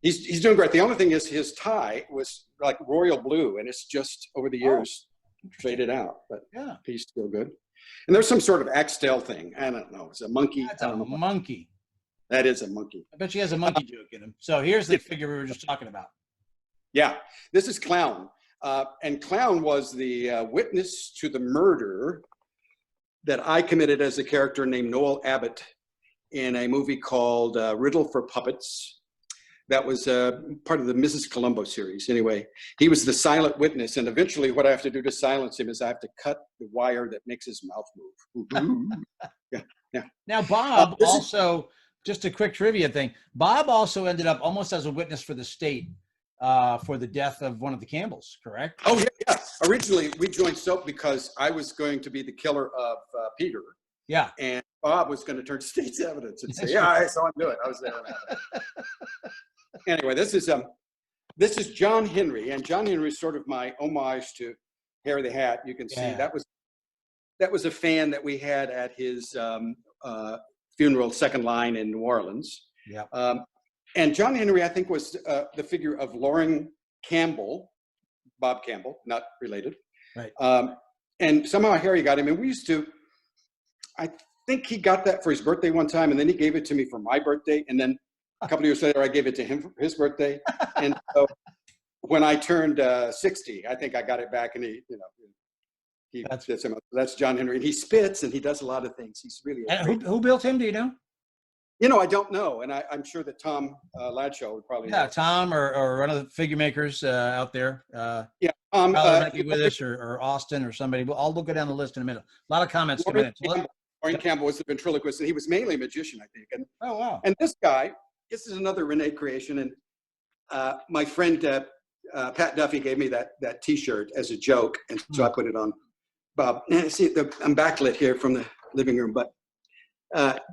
He's doing great. The only thing is his tie was like royal blue, and it's just over the years faded out. But yeah, he's still good. And there's some sort of Axtell thing. I don't know. It's a monkey. That's a monkey. That is a monkey. I bet she has a monkey joke in him. So here's the figure we were just talking about. Yeah, this is Clown. And Clown was the witness to the murder that I committed as a character named Noel Abbott in a movie called Riddle for Puppets. That was part of the Mrs. Columbo series. Anyway, he was the silent witness. And eventually what I have to do to silence him is I have to cut the wire that makes his mouth move. Yeah. Now, Bob also, just a quick trivia thing, Bob also ended up almost as a witness for the state for the death of one of the Campbells, correct? Oh, yeah. Originally, we joined soap because I was going to be the killer of Peter. Yeah. And Bob was going to turn state's evidence and say, yeah, I saw him do it. I was there. Anyway, this is John Henry, and John Henry is sort of my homage to Harry the Hat. You can see that was a fan that we had at his funeral, Second Line in New Orleans. Yeah. And John Henry, I think, was the figure of Loring Campbell, Bob Campbell, not related. Right. And somehow Harry got him, and we used to. I think he got that for his birthday one time, and then he gave it to me for my birthday, and then a couple of years later, I gave it to him for his birthday. And so when I turned 60, I think I got it back, and that's John Henry. And he spits, and he does a lot of things. He's really who built him? Do you know? I don't know, and I'm sure that Tom Ladshaw would probably. Yeah, know. Tom or one of the figure makers out there. Yeah, might be with us, or Austin, or somebody. I'll go down the list in a minute. A lot of comments coming in. Ronn Campbell was the ventriloquist, and he was mainly a magician, I think. And oh wow! And this guy, this is another Renee creation, and my friend Pat Duffy gave me that T-shirt as a joke, and so I put it on. Bob, see, I'm backlit here from the living room, but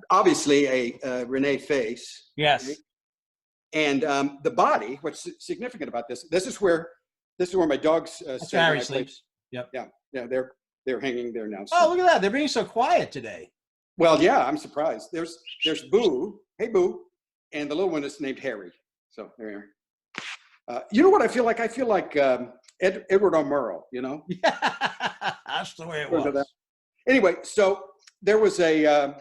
obviously a Renee face. Yes. Right? And the body. What's significant about this? This is where my dogs. That's where Harry sleeps. Yep. Yeah. They're hanging there now. So. Oh, look at that! They're being so quiet today. Well, yeah, I'm surprised. There's Boo. Hey, Boo. And the little one is named Harry. So there you are. You know what I feel like? I feel like Edward R. Murrow, Yeah, that's the way it was. Anyway, so there was a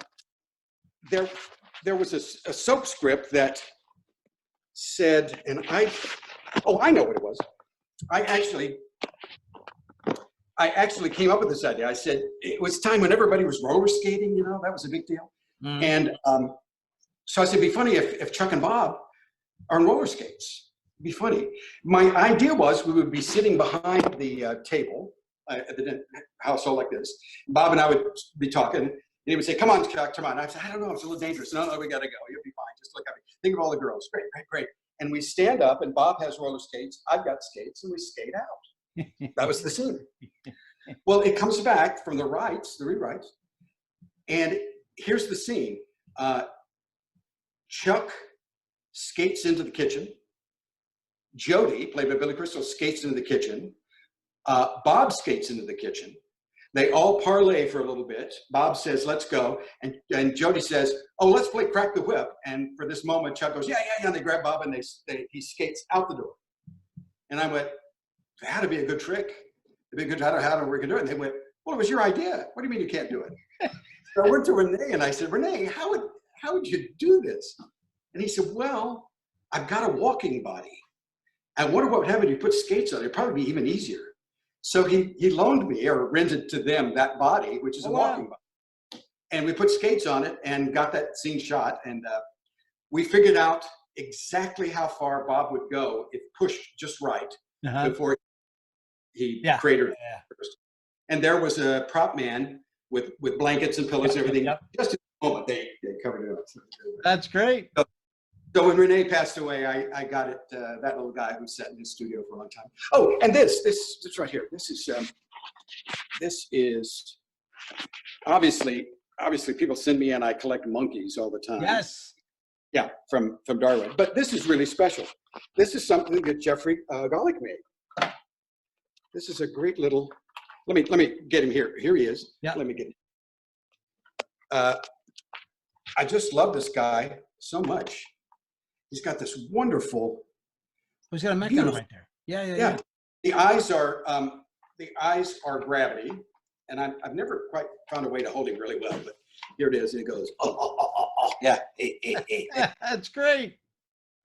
soap script that said, and I know what it was. I actually came up with this idea. I said, it was time when everybody was roller skating, that was a big deal. Mm. And so I said, it'd be funny if Chuck and Bob are on roller skates. It'd be funny. My idea was we would be sitting behind the table at the household like this. Bob and I would be talking, and he would say, come on, Chuck, come on. I said, I don't know, it's a little dangerous. No, we got to go. You'll be fine. Just look at me. Think of all the girls. Great. And we stand up, and Bob has roller skates. I've got skates, and we skate out. That was the scene. Well, it comes back from the rewrites, and here's the scene. Chuck skates into the kitchen. Jody, played by Billy Crystal, skates into the kitchen. Bob skates into the kitchen. They all parlay for a little bit. Bob says, let's go. And Jody says, oh, let's play Crack the Whip. And for this moment, Chuck goes, yeah. And they grab Bob, and he skates out the door. And I went, that'd be a good trick. It'd be a good, how we can do it. And they went, well, it was your idea. What do you mean you can't do it? So I went to Renee, and I said, Renee, how would you do this? And he said, well, I've got a walking body. I wonder what would happen if you put skates on it. It'd probably be even easier. So he loaned me or rented to them that body, which is a walking body. And we put skates on it and got that scene shot. And we figured out exactly how far Bob would go if pushed just right before he cratered first. And there was a prop man with blankets and pillows and everything. Just in the moment, they covered it up. That's great. So when Renee passed away, I got it, that little guy who sat in his studio for a long time. Oh, and this right here. This is obviously people send me and I collect monkeys all the time. Yes. Yeah, from Darwin. But this is really special. This is something that Jeffrey Golick made. This is a great little, let me get him here. Here he is. Yeah. Let me get him. I just love this guy so much. He's got this wonderful. He's got a mechanism right there. Yeah. The eyes are gravity, and I've never quite found a way to hold him really well, but here it is. And it goes, yeah. That's great.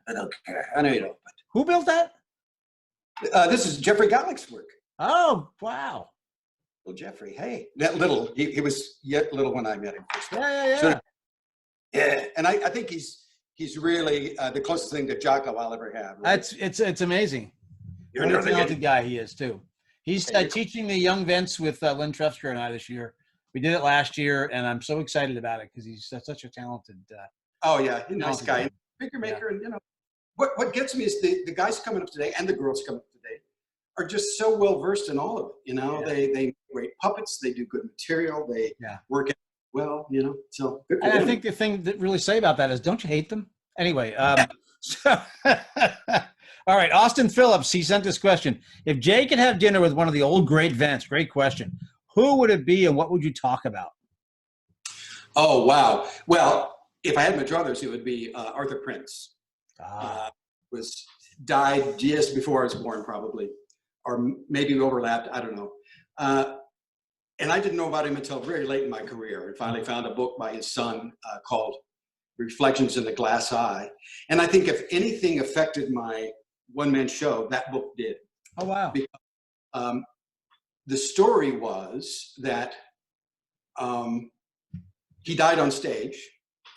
I don't care. I know you don't. But who built that? This is Jeffrey Golick's work. Oh, wow. Well, Jeffrey, hey, that little. He was yet little when I met him first. Yeah. So, yeah, and I think he's really the closest thing to Jocko I'll ever have. Right? It's amazing. You're what a talented guy he is too. He's teaching the young Vents with Lynn Trefsker and I this year. We did it last year, and I'm so excited about it because he's such a talented. Oh yeah, he's a nice guy, figure maker, and what gets me is the guys coming up today and the girls coming up today are just so well versed in all of it. They make great puppets, they do good material, they work it well, So good for them. I think the thing that really say about that is, don't you hate them? Anyway, so, all right, Austin Phillips, he sent this question. If Jay could have dinner with one of the old great Vents, great question, who would it be and what would you talk about? Oh, wow. Well, if I had my druthers, it would be Arthur Prince. Died just before I was born, probably, or maybe overlapped. I don't know. And I didn't know about him until very late in my career. And finally found a book by his son called Reflections in the Glass Eye. And I think if anything affected my one-man show, that book did. Oh, wow. Because, the story was that he died on stage.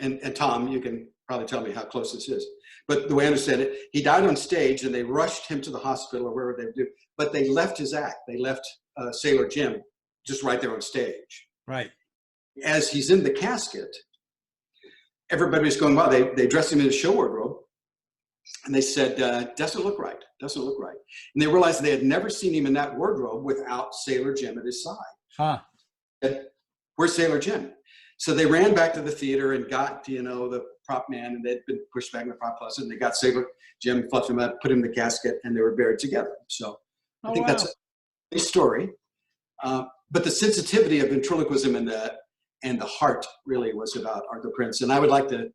And Tom, you can probably tell me how close this is. But the way I understand it, he died on stage and they rushed him to the hospital or wherever they would do. But they left his act. They left Sailor Jim just right there on stage. Right. As he's in the casket, everybody was going, wow, they dressed him in a show wardrobe. And they said, doesn't look right, doesn't look right. And they realized they had never seen him in that wardrobe without Sailor Jim at his side. Huh. Said, where's Sailor Jim? So they ran back to the theater and got, the prop man, and they'd been pushed back in the prop closet, and they got Sailor Jim, fluffed him up, put him in the casket, and they were buried together. So I think that's a story. But the sensitivity of ventriloquism and the heart really was about Arthur Prince. And I would like to,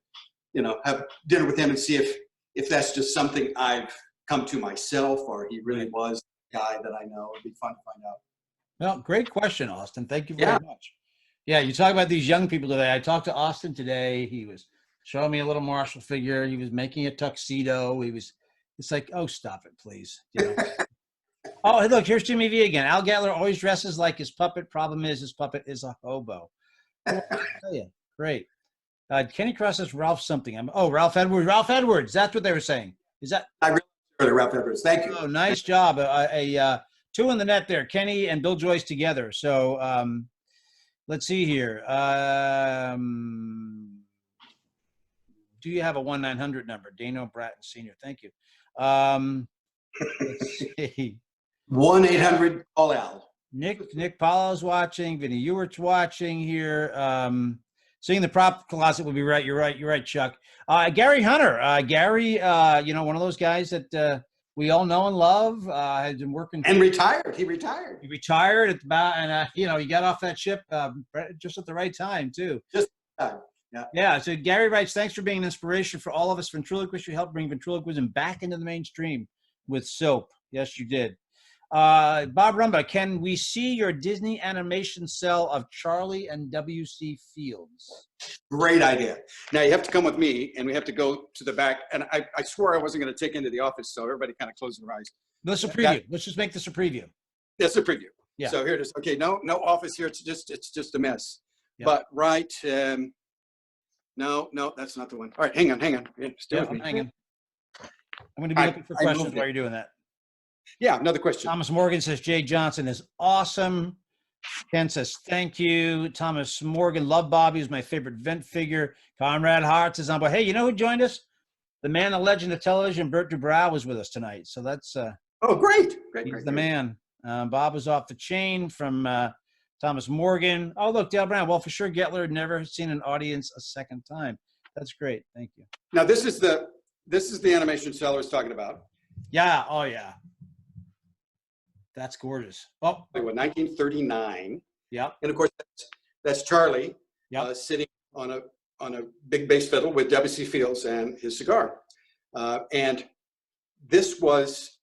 have dinner with him and see if that's just something I've come to myself or he really was the guy that I know. It'd be fun to find out. Well, great question, Austin. Thank you very much. Yeah, you talk about these young people today. I talked to Austin today. He was showing me a little Marshall figure. He was making a tuxedo. It's like, oh, stop it, please. Oh, hey, look, here's Jimmy V again. Al Gatler always dresses like his puppet. Problem is, his puppet is a hobo. Oh, I tell you, great. Kenny Cross says Ralph something. Ralph Edwards. Ralph Edwards. That's what they were saying. Is that? I really heard Ralph Edwards. Thank you. Oh, nice job. Two in the net there. Kenny and Bill Joyce together. So let's see here. Do you have a 1-900 number? Dano Bratton Sr. Thank you. Let's see. 1-800 call Al. Nick Paulo's watching. Vinny Ewert's watching here. Seeing the prop closet will be right. You're right, Chuck. Gary Hunter. Gary, one of those guys that we all know and love. Has been working. And retired. He retired. He retired at about, and he got off that ship just at the right time too. Just time. Yeah. Yeah. So Gary writes, thanks for being an inspiration for all of us ventriloquists. You helped bring ventriloquism back into the mainstream with soap. Yes, you did. Bob Rumba, can we see your Disney animation cell of Charlie and W.C. Fields? Great idea. Now you have to come with me, and we have to go to the back. And I swore I wasn't going to take into the office, so everybody kind of closed their eyes. Let's a preview. Let's just make this a preview. That's a preview. Yeah. So here it is. Okay, no office here. It's just a mess. Yeah. But right, no, that's not the one. All right, hang on. Yeah, stay with me. I'm hanging. I'm going to be looking for questions while you're doing that. Yeah, another question. Thomas Morgan says Jay Johnson is awesome. Ken says thank you. Thomas Morgan, love Bobby, is my favorite vent figure. Conrad Hart says on. But hey, you know who joined us? The man, the legend of television, Bert Dubrow, was with us tonight. So that's oh, great. He's the man. Bob was off the chain from Thomas Morgan. Oh, look, Dale Brown. Well, for sure, Gettler had never seen an audience a second time. That's great. Thank you. Now this is the animation Seller was talking about. Yeah. Oh, yeah. That's gorgeous. Oh, 1939. Yep. And of course, that's Charlie sitting on a big bass fiddle with W.C. Fields and his cigar. And this was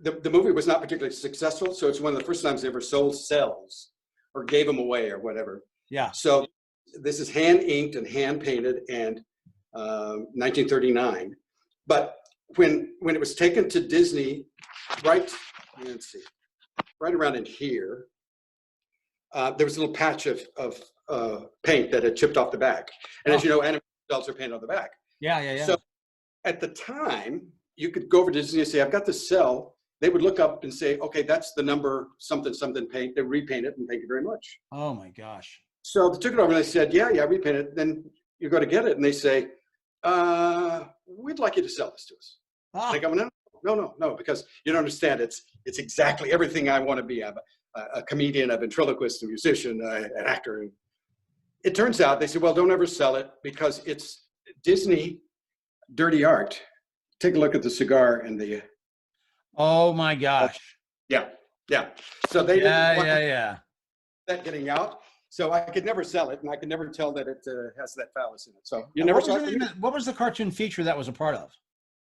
the movie was not particularly successful, so it's one of the first times they ever sold cells or gave them away or whatever. Yeah. So this is hand inked and hand painted and 1939. But when it was taken to Disney, right around in here, there was a little patch of paint that had chipped off the back. And as you know, animation cells are painted on the back. Yeah. So at the time, you could go over to Disney and say, I've got this cell. They would look up and say, okay, that's the number something paint. They repaint it and thank you very much. Oh my gosh. So they took it over and they said, yeah, repaint it. Then you go to get it and they say, we'd like you to sell this to us. Ah. They go, no, because you don't understand. It's exactly everything I want to be. I'm a comedian, a ventriloquist, a musician, an actor. It turns out they said, well, don't ever sell it because it's Disney dirty art. Take a look at the cigar and the. Oh my gosh. Yeah. So they didn't want that getting out. So I could never sell it, and I could never tell that it has that phallus in it. So you never never saw it. What was the cartoon feature that was a part of?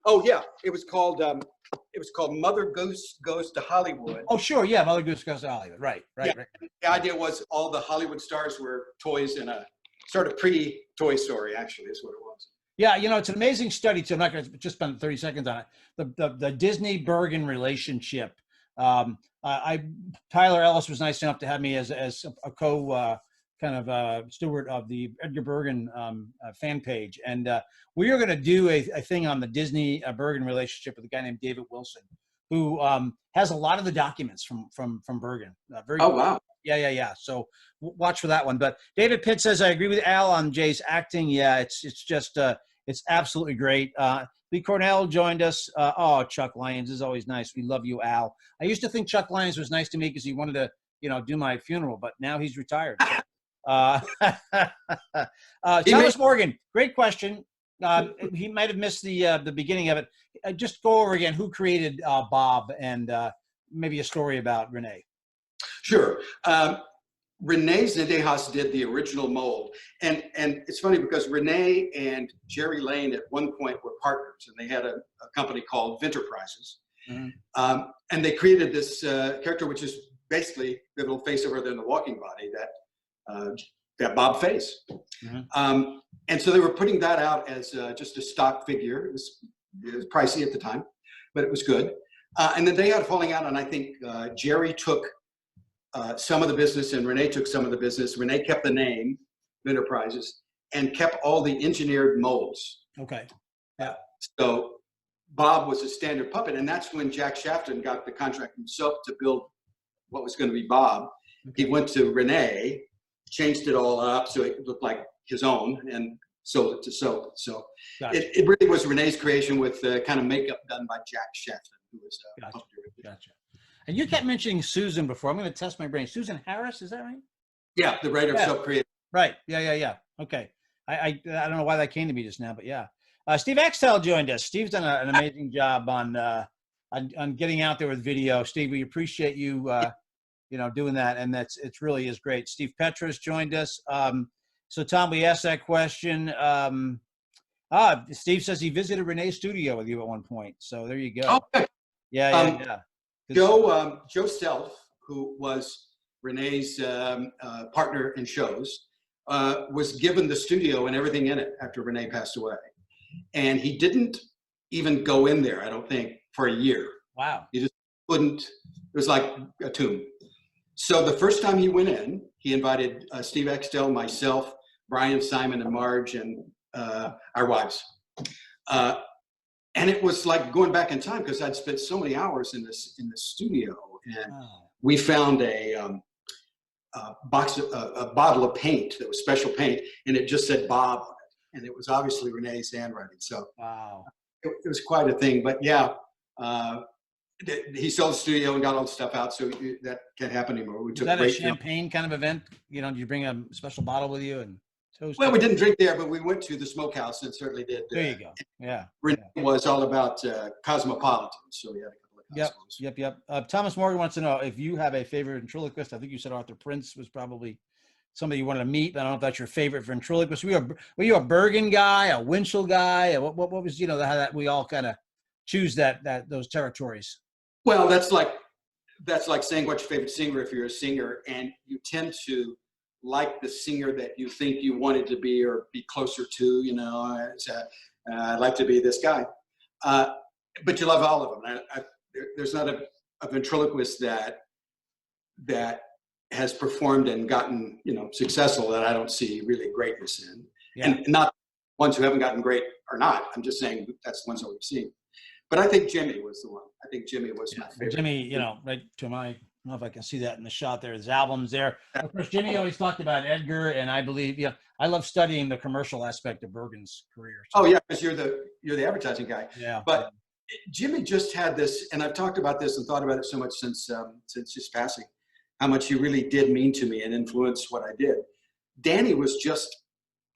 Oh yeah, it was called Mother Goose Goes to Hollywood. Oh sure, yeah, Mother Goose Goes to Hollywood. Right. The idea was all the Hollywood stars were toys in a sort of pre-Toy Story. Actually, is what it was. Yeah, it's an amazing study too. I'm not going to just spend 30 seconds on it. The Disney Bergen relationship. Tyler Ellis was nice enough to have me as a co steward of the Edgar Bergen fan page, and we are going to do a thing on the Disney Bergen relationship with a guy named David Wilson, who has a lot of the documents from Bergen. Wow. Yeah. So watch for that one. But David Pitt says, I agree with Al on Jay's acting. Yeah, it's just it's absolutely great. Lee Cornell joined us. Chuck Lyons is always nice. We love you, Al. I used to think Chuck Lyons was nice to me because he wanted to, do my funeral, but now he's retired. Thomas Morgan, great question. He might have missed the beginning of it. Just go over again who created Bob and maybe a story about Renee. Sure. Renee Zendejas did the original mold. And it's funny because Renee and Jerry Lane at one point were partners, and they had a company called Ventriloquist. Mm-hmm. And they created this character, which is basically the little face over there in the walking body that Bob face. Mm-hmm. And so they were putting that out as just a stock figure. It was pricey at the time, but it was good. And then they had a falling out, and I think Jerry took some of the business and Renee took some of the business. Renee kept the name, Enterprises, and kept all the engineered molds. Okay. Yeah. So Bob was a standard puppet, and that's when Jack Shafton got the contract himself to build what was going to be Bob. Okay. He went to Renee, changed it all up so it looked like his own, and sold it to Soap. So gotcha. It really was Renee's creation with kind of makeup done by Jack Shafton, who was Gotcha. And you kept mentioning Susan before. I'm going to test my brain. Susan Harris, is that right? Yeah, the writer of Soap Creative. Right. Yeah. Okay. I don't know why that came to me just now, but yeah. Steve Axtell joined us. Steve's done an amazing job on getting out there with video. Steve, we appreciate you doing that, and it really is great. Steve Petras joined us. So Tom, we asked that question. Steve says he visited Renee's studio with you at one point. So there you go. Okay. Yeah. Joe Self, who was Renee's partner in shows, was given the studio and everything in it after Renee passed away. And he didn't even go in there, I don't think, for a year. Wow. He just couldn't was like a tomb. So the first time he went in, he invited Steve Extel, myself, Brian, Simon, and Marge, and our wives. And it was like going back in time because I'd spent so many hours in this studio, and we found a bottle of paint that was special paint, and it just said Bob on it, and it was obviously Renee's handwriting. So it was quite a thing. But yeah, he sold the studio and got all the stuff out, so that can't happen anymore. Was that a champagne kind of event? You know, did you bring a special bottle with you and toast? Well, we didn't drink there, but we went to the smokehouse and certainly did. There you go. Yeah. Renee was all about cosmopolitan, so we had a couple of costumes. Yep. Thomas Morgan wants to know if you have a favorite ventriloquist. I think you said Arthur Prince was probably somebody you wanted to meet. I don't know if that's your favorite ventriloquist. Were you a Bergen guy, a Winchell guy? What was, you know, how that we all kind of choose those territories? Well, that's like saying what's your favorite singer if you're a singer, and you tend to like the singer that you think you wanted to be or be closer to. You know, I'd like to be this guy, but you love all of them. There's not a ventriloquist that has performed and gotten, you know, successful that I don't see really greatness in, and not ones who haven't gotten great or not. I'm just saying that's the ones that we've seen. But I think Jimmy was the one. I think Jimmy was my favorite. Jimmy, you know, right to my, I don't know if I can see that in the shot there. His albums there. Of course, Jimmy always talked about Edgar, and I believe, I love studying the commercial aspect of Bergen's career. So. Oh yeah, because you're the advertising guy. Yeah. But Jimmy just had this, and I've talked about this and thought about it so much since his passing, how much he really did mean to me and influence what I did. Danny was just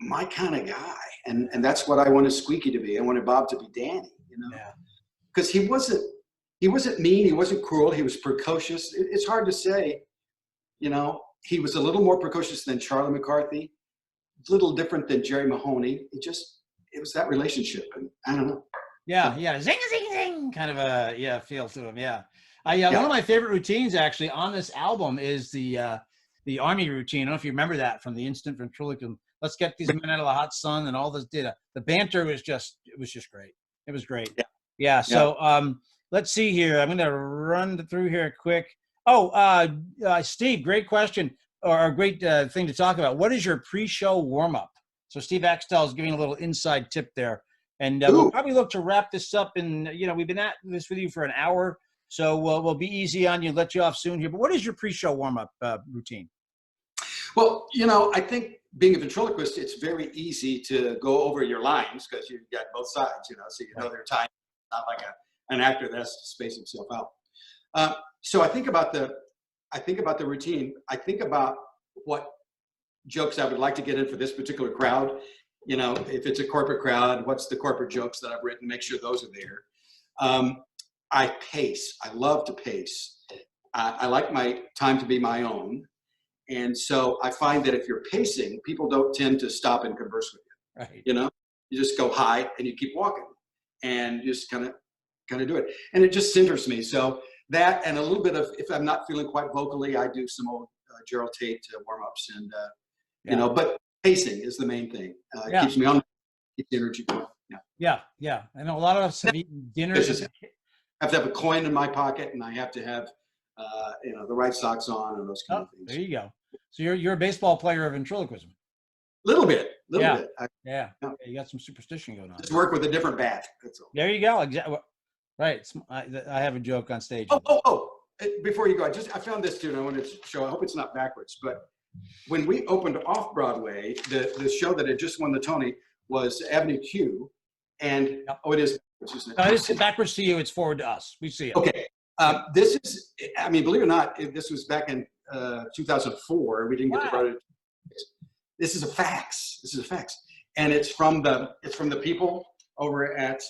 my kind of guy, and that's what I wanted Squeaky to be. I wanted Bob to be Danny, you know. Yeah. Because he wasn't mean, he wasn't cruel, he was precocious. It's hard to say, you know, he was a little more precocious than Charlie McCarthy, a little different than Jerry Mahoney. It was that relationship, and I don't know. Yeah, zing, zing, zing, kind of a feel to him. Yeah, one of my favorite routines actually on this album is the Army routine. I don't know if you remember that from the Instant Ventriloquism. Let's get these men out of the hot sun and all this data. The banter was just great. It was great. Yeah. So let's see here. I'm going to run through here quick. Steve, great question or a great thing to talk about. What is your pre-show warm-up? So Steve Axtell is giving a little inside tip there. And we'll probably look to wrap this up. And, you know, we've been at this with you for an hour. So we'll be easy on you, let you off soon here. But what is your pre-show warm-up routine? Well, you know, I think being a ventriloquist, it's very easy to go over your lines because you've got both sides, you know, so you know their time. Not like an actor that has to space himself out. So I think about the routine. I think about what jokes I would like to get in for this particular crowd. You know, if it's a corporate crowd, what's the corporate jokes that I've written? Make sure those are there. I pace. I love to pace. I like my time to be my own. And so I find that if you're pacing, people don't tend to stop and converse with you. Right. You know, you just go high and you keep walking. And just kind of do it, and it just centers me. So that, and a little bit of, if I'm not feeling quite vocally, I do some old Gerald Tate warm-ups, and you know. But pacing is the main thing. It keeps me on, keeps the energy going. Yeah. I know a lot of us have eaten dinner. I have to have a coin in my pocket, and I have to have you know, the right socks on, and those kind of things. There you go. So you're a baseball player of ventriloquism. Little bit. You got some superstition going on. Just work with a different bat. That's all. There you go. Exactly. Right. I have a joke on stage. Before you go, I found this too, and I wanted to show. I hope it's not backwards, but when we opened off Broadway, the show that had just won the Tony was Avenue Q, and it is. No, it's backwards to you. It's forward to us. We see it. Okay. This is. I mean, believe it or not, this was back in 2004. We didn't get to Broadway. This is a fax. And it's from the people over at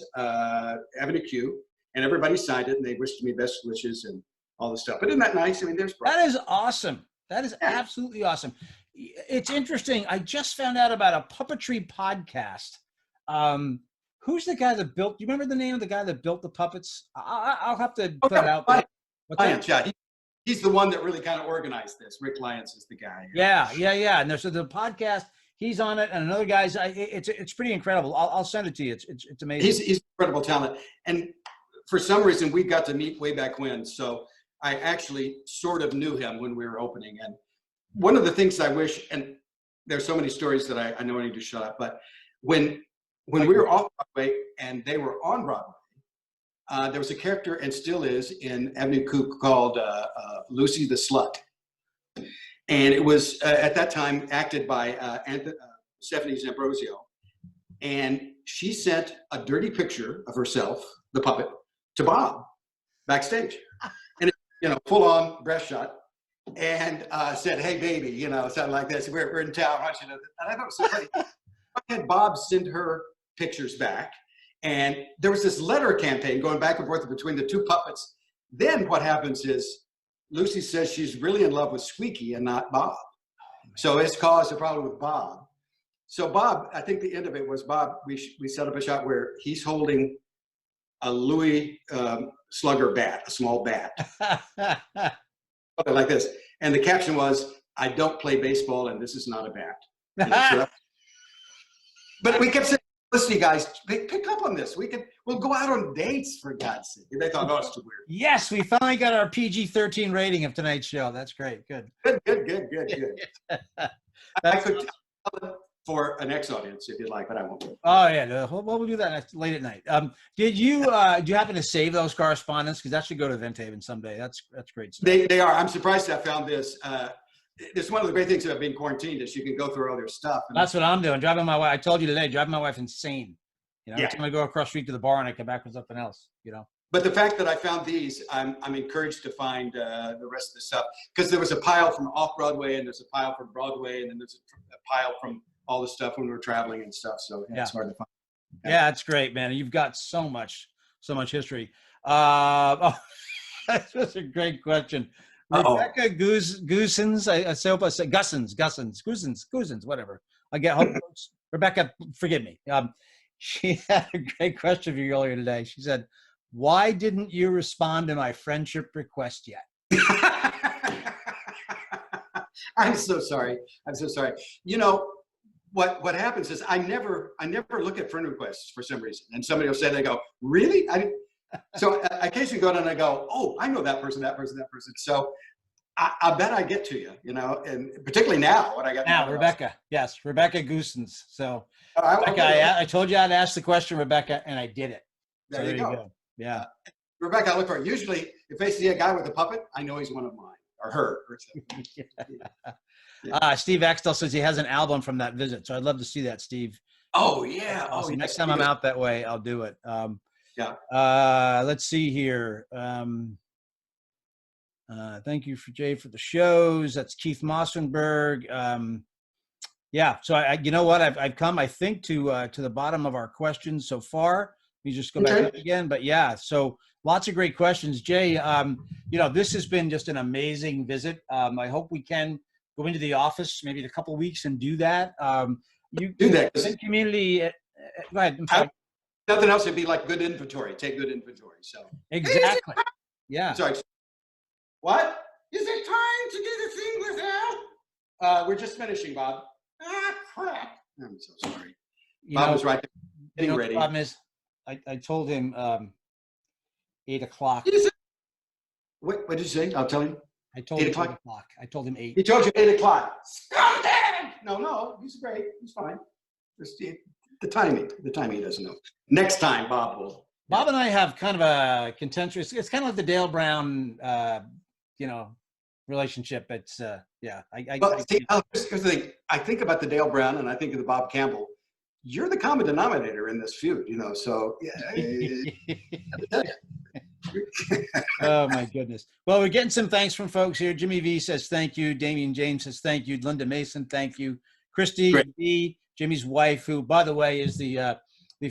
Avenue Q, and everybody signed it, and they wished me best wishes and all this stuff. But isn't that nice? I mean, that is awesome. That is absolutely awesome. It's interesting. I just found out about a puppetry podcast. Who's the guy that built? Do you remember the name of the guy that built the puppets? I'll have to put it out there. Lyons, he's the one that really kind of organized this. Rick Lyons is the guy. Yeah. And there's the podcast. He's on it, and another guy's. It's pretty incredible. I'll send it to you. It's amazing. He's incredible talent, and for some reason we got to meet way back when. So I actually sort of knew him when we were opening. And one of the things I wish, and there's so many stories that I know I need to shut up, but when we were off Broadway and they were on Broadway, there was a character, and still is, in Avenue Q called Lucy the Slut. And it was, at that time, acted by Stephanie Zambrosio. And she sent a dirty picture of herself, the puppet, to Bob backstage. And, you know, full on breast shot. And said, "Hey, baby," you know, something like this. We're in town. I want you to. And I thought it was so funny. I had Bob send her pictures back. And there was this letter campaign going back and forth between the two puppets. Then what happens is Lucy says she's really in love with Squeaky and not Bob. So it's caused a problem with Bob. So Bob, I think the end of it was Bob, we set up a shot where he's holding a Louis Slugger bat, a small bat. Like this. And the caption was, "I don't play baseball and this is not a bat." You know, so but we kept saying, "Listen, you guys, pick up on this. We'll go out on dates, for God's sake." And they thought, "Oh, it's too weird." Yes, we finally got our PG-13 rating of tonight's show. That's great. Good. Good. I could tell it for an ex-audience if you'd like, but I won't. Oh yeah, we'll do that late at night. Do you happen to save those correspondence? Because that should go to Venthaven someday. That's great stuff. They are. I'm surprised I found this. It's one of the great things about being quarantined is you can go through all their stuff. That's what I'm doing. Driving my wife. I told you today, driving my wife insane. You know, Yeah. every time I go across the street to the bar and I come back with something else. You know. But the fact that I found these, I'm encouraged to find the rest of the stuff, because there was a pile from off Broadway and there's a pile from Broadway and then there's a pile from all the stuff when we were traveling and stuff. So yeah, it's hard to find. Yeah, it's great, man. You've got so much history. That's a great question. Rebecca Goosens, I hope I said Goosens, whatever. I get Rebecca, forgive me. She had a great question for you earlier today. She said, "Why didn't you respond to my friendship request yet?" I'm so sorry. You know, what happens is I never look at friend requests for some reason. And somebody will say, they go, "Really?" So I occasionally go down and I go, "Oh, I know that person. So I bet I get to you, you know, and particularly now when I got now, Rebecca. Yes, Rebecca Goosens. So Rebecca, I told you I'd ask the question, Rebecca, and I did it. There you go. Yeah. Rebecca, I look for it. Usually if I see a guy with a puppet, I know he's one of mine, or her. Yeah. Steve Axtell says he has an album from that visit. So I'd love to see that, Steve. Oh, yeah. Awesome. Next time I'm out that way, I'll do it. Yeah. Let's see here. Thank you Jay for the shows. That's Keith Mossenberg. Yeah. So you know what? I've come, I think, to the bottom of our questions so far. Let me just go back up again. But yeah, so lots of great questions, Jay. You know, this has been just an amazing visit. I hope we can go into the office maybe in a couple of weeks and do that. You do that community. Go ahead. I'm sorry. Nothing else would be like good inventory. Take good inventory. So exactly. Yeah. Sorry. What? Is it time to do the thing without? We're just finishing, Bob. Ah, crap. I'm so sorry. Bob was right there. Getting ready. The problem is, I told him 8 o'clock. What did you say? I'll tell you. I told him 8 o'clock. I told him 8. He told you 8 o'clock. No, he's great. He's fine. The timing he doesn't know. Next time, Bob will. Bob and I have kind of a contentious, it's kind of like the Dale Brown, relationship. It's, yeah. Here's the thing. I think about the Dale Brown and I think of the Bob Campbell. You're the common denominator in this feud, you know, so yeah. Oh my goodness. Well, we're getting some thanks from folks here. Jimmy V says thank you. Damian James says thank you. Linda Mason, thank you. Christy B, Jimmy's wife, who by the way is the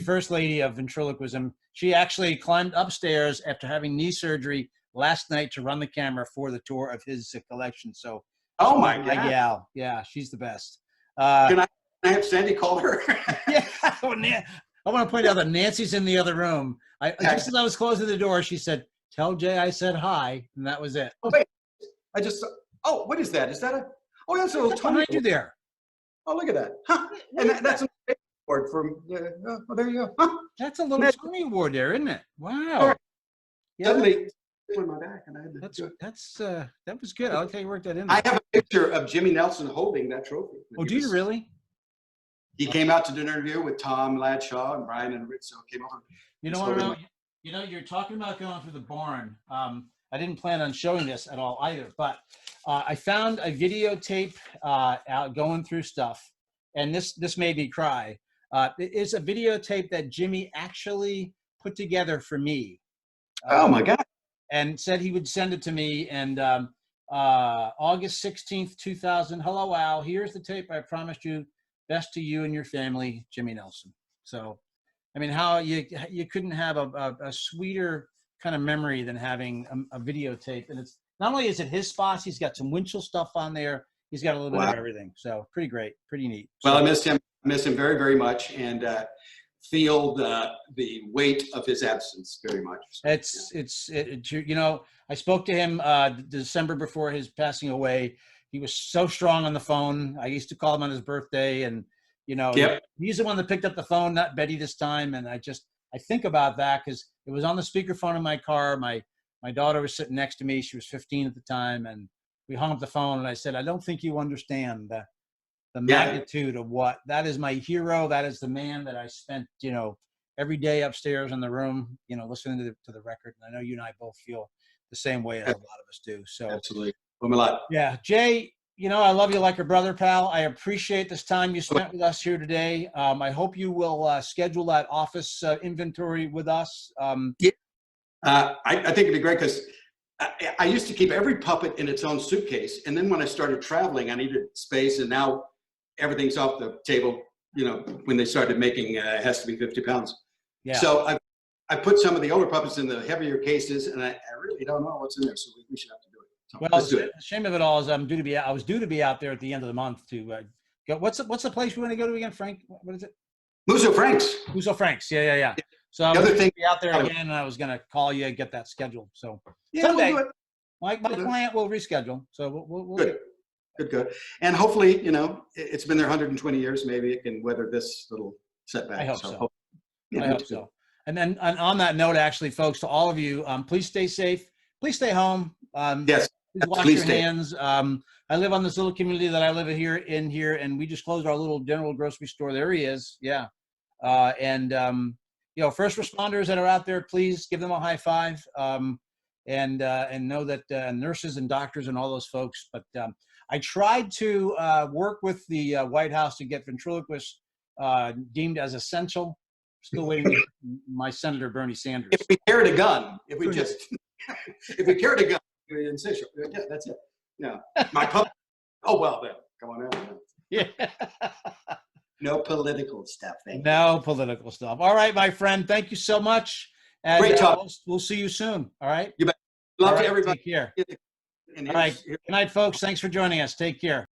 first lady of ventriloquism. She actually climbed upstairs after having knee surgery last night to run the camera for the tour of his collection. So oh my God. Gal. Yeah, she's the best. Can I have Sandy call her? Yeah, I want to point out that Nancy's in the other room. Just as I was closing the door, she said, "Tell Jay I said hi," and that was it. Oh, wait. What is that? Is that that's a little Tony behind you there. Oh, look at that. Huh. And that's a award from, there you go. Huh. That's a little Tony award there, isn't it? Wow. Right. Yeah. Suddenly, in my back, and I had to That's do it. that was good. I like how you worked that in. I have a picture of Jimmy Nelson holding that trophy. Oh, do you really? He came out to do an interview with Tom Ladshaw and Brian and Rich, so came on. You know, you're talking about going through the barn. I didn't plan on showing this at all either, but I found a videotape out going through stuff, and this made me cry. It's a videotape that Jimmy actually put together for me. Oh my God. And said he would send it to me. And August 16th, 2000. Hello, Al. Here's the tape I promised you. Best to you and your family, Jimmy Nelson. So, I mean, how you couldn't have a sweeter kind of memory than having a videotape. And it's not only is it his spots, he's got some Winchell stuff on there. He's got a little bit of everything. So pretty great, pretty neat. Well, so, I missed him very, very much, and feel the weight of his absence very much. You know, I spoke to him December before his passing away. He was so strong on the phone. I used to call him on his birthday, and you know, he's the one that picked up the phone, not Betty this time. And I think about that because it was on the speakerphone in my car. My daughter was sitting next to me. She was 15 at the time, and we hung up the phone. And I said, I don't think you understand the magnitude of what that is. My hero. That is the man that I spent, you know, every day upstairs in the room, you know, listening to the record. And I know you and I both feel the same way as a lot of us do. So absolutely. A lot. Yeah. Jay, you know, I love you like a brother, pal. I appreciate this time you spent with us here today. I hope you will schedule that office inventory with us. I think it'd be great because I used to keep every puppet in its own suitcase. And then when I started traveling, I needed space, and now everything's off the table, you know, when they started making, it has to be 50 pounds. Yeah. So I put some of the older puppets in the heavier cases, and I really don't know what's in there. So we should have to do it. So well, the shame of it all is I was due to be out there at the end of the month to go. What's the place we want to go to again, Frank? What is it? Musso Franks. Musso Franks. Yeah. So I was going to be out there again, and I was going to call you and get that scheduled. So someday, we'll do it. My client will reschedule. So we'll Good. And hopefully, you know, it's been there 120 years. Maybe it can weather this little setback. I hope so. I hope so. And then on that note, actually, folks, to all of you, please stay safe. Please stay home. Yes. Please wash your hands. I live on this little community that I live in here, and we just closed our little general grocery store. There he is. Yeah. You know, first responders that are out there, please give them a high five. And know that nurses and doctors and all those folks. But I tried to work with the White House to get ventriloquists deemed as essential. Still waiting to my Senator Bernie Sanders. If we carried a gun, if we carried a gun, yeah, that's it. No, my puppet. Oh well, then come on out. Yeah. No political stuff. No political stuff. All right, my friend. Thank you so much. And, great talk. We'll see you soon. All right. You bet. Love to everybody. Take care. All right. Good night, folks. Thanks for joining us. Take care.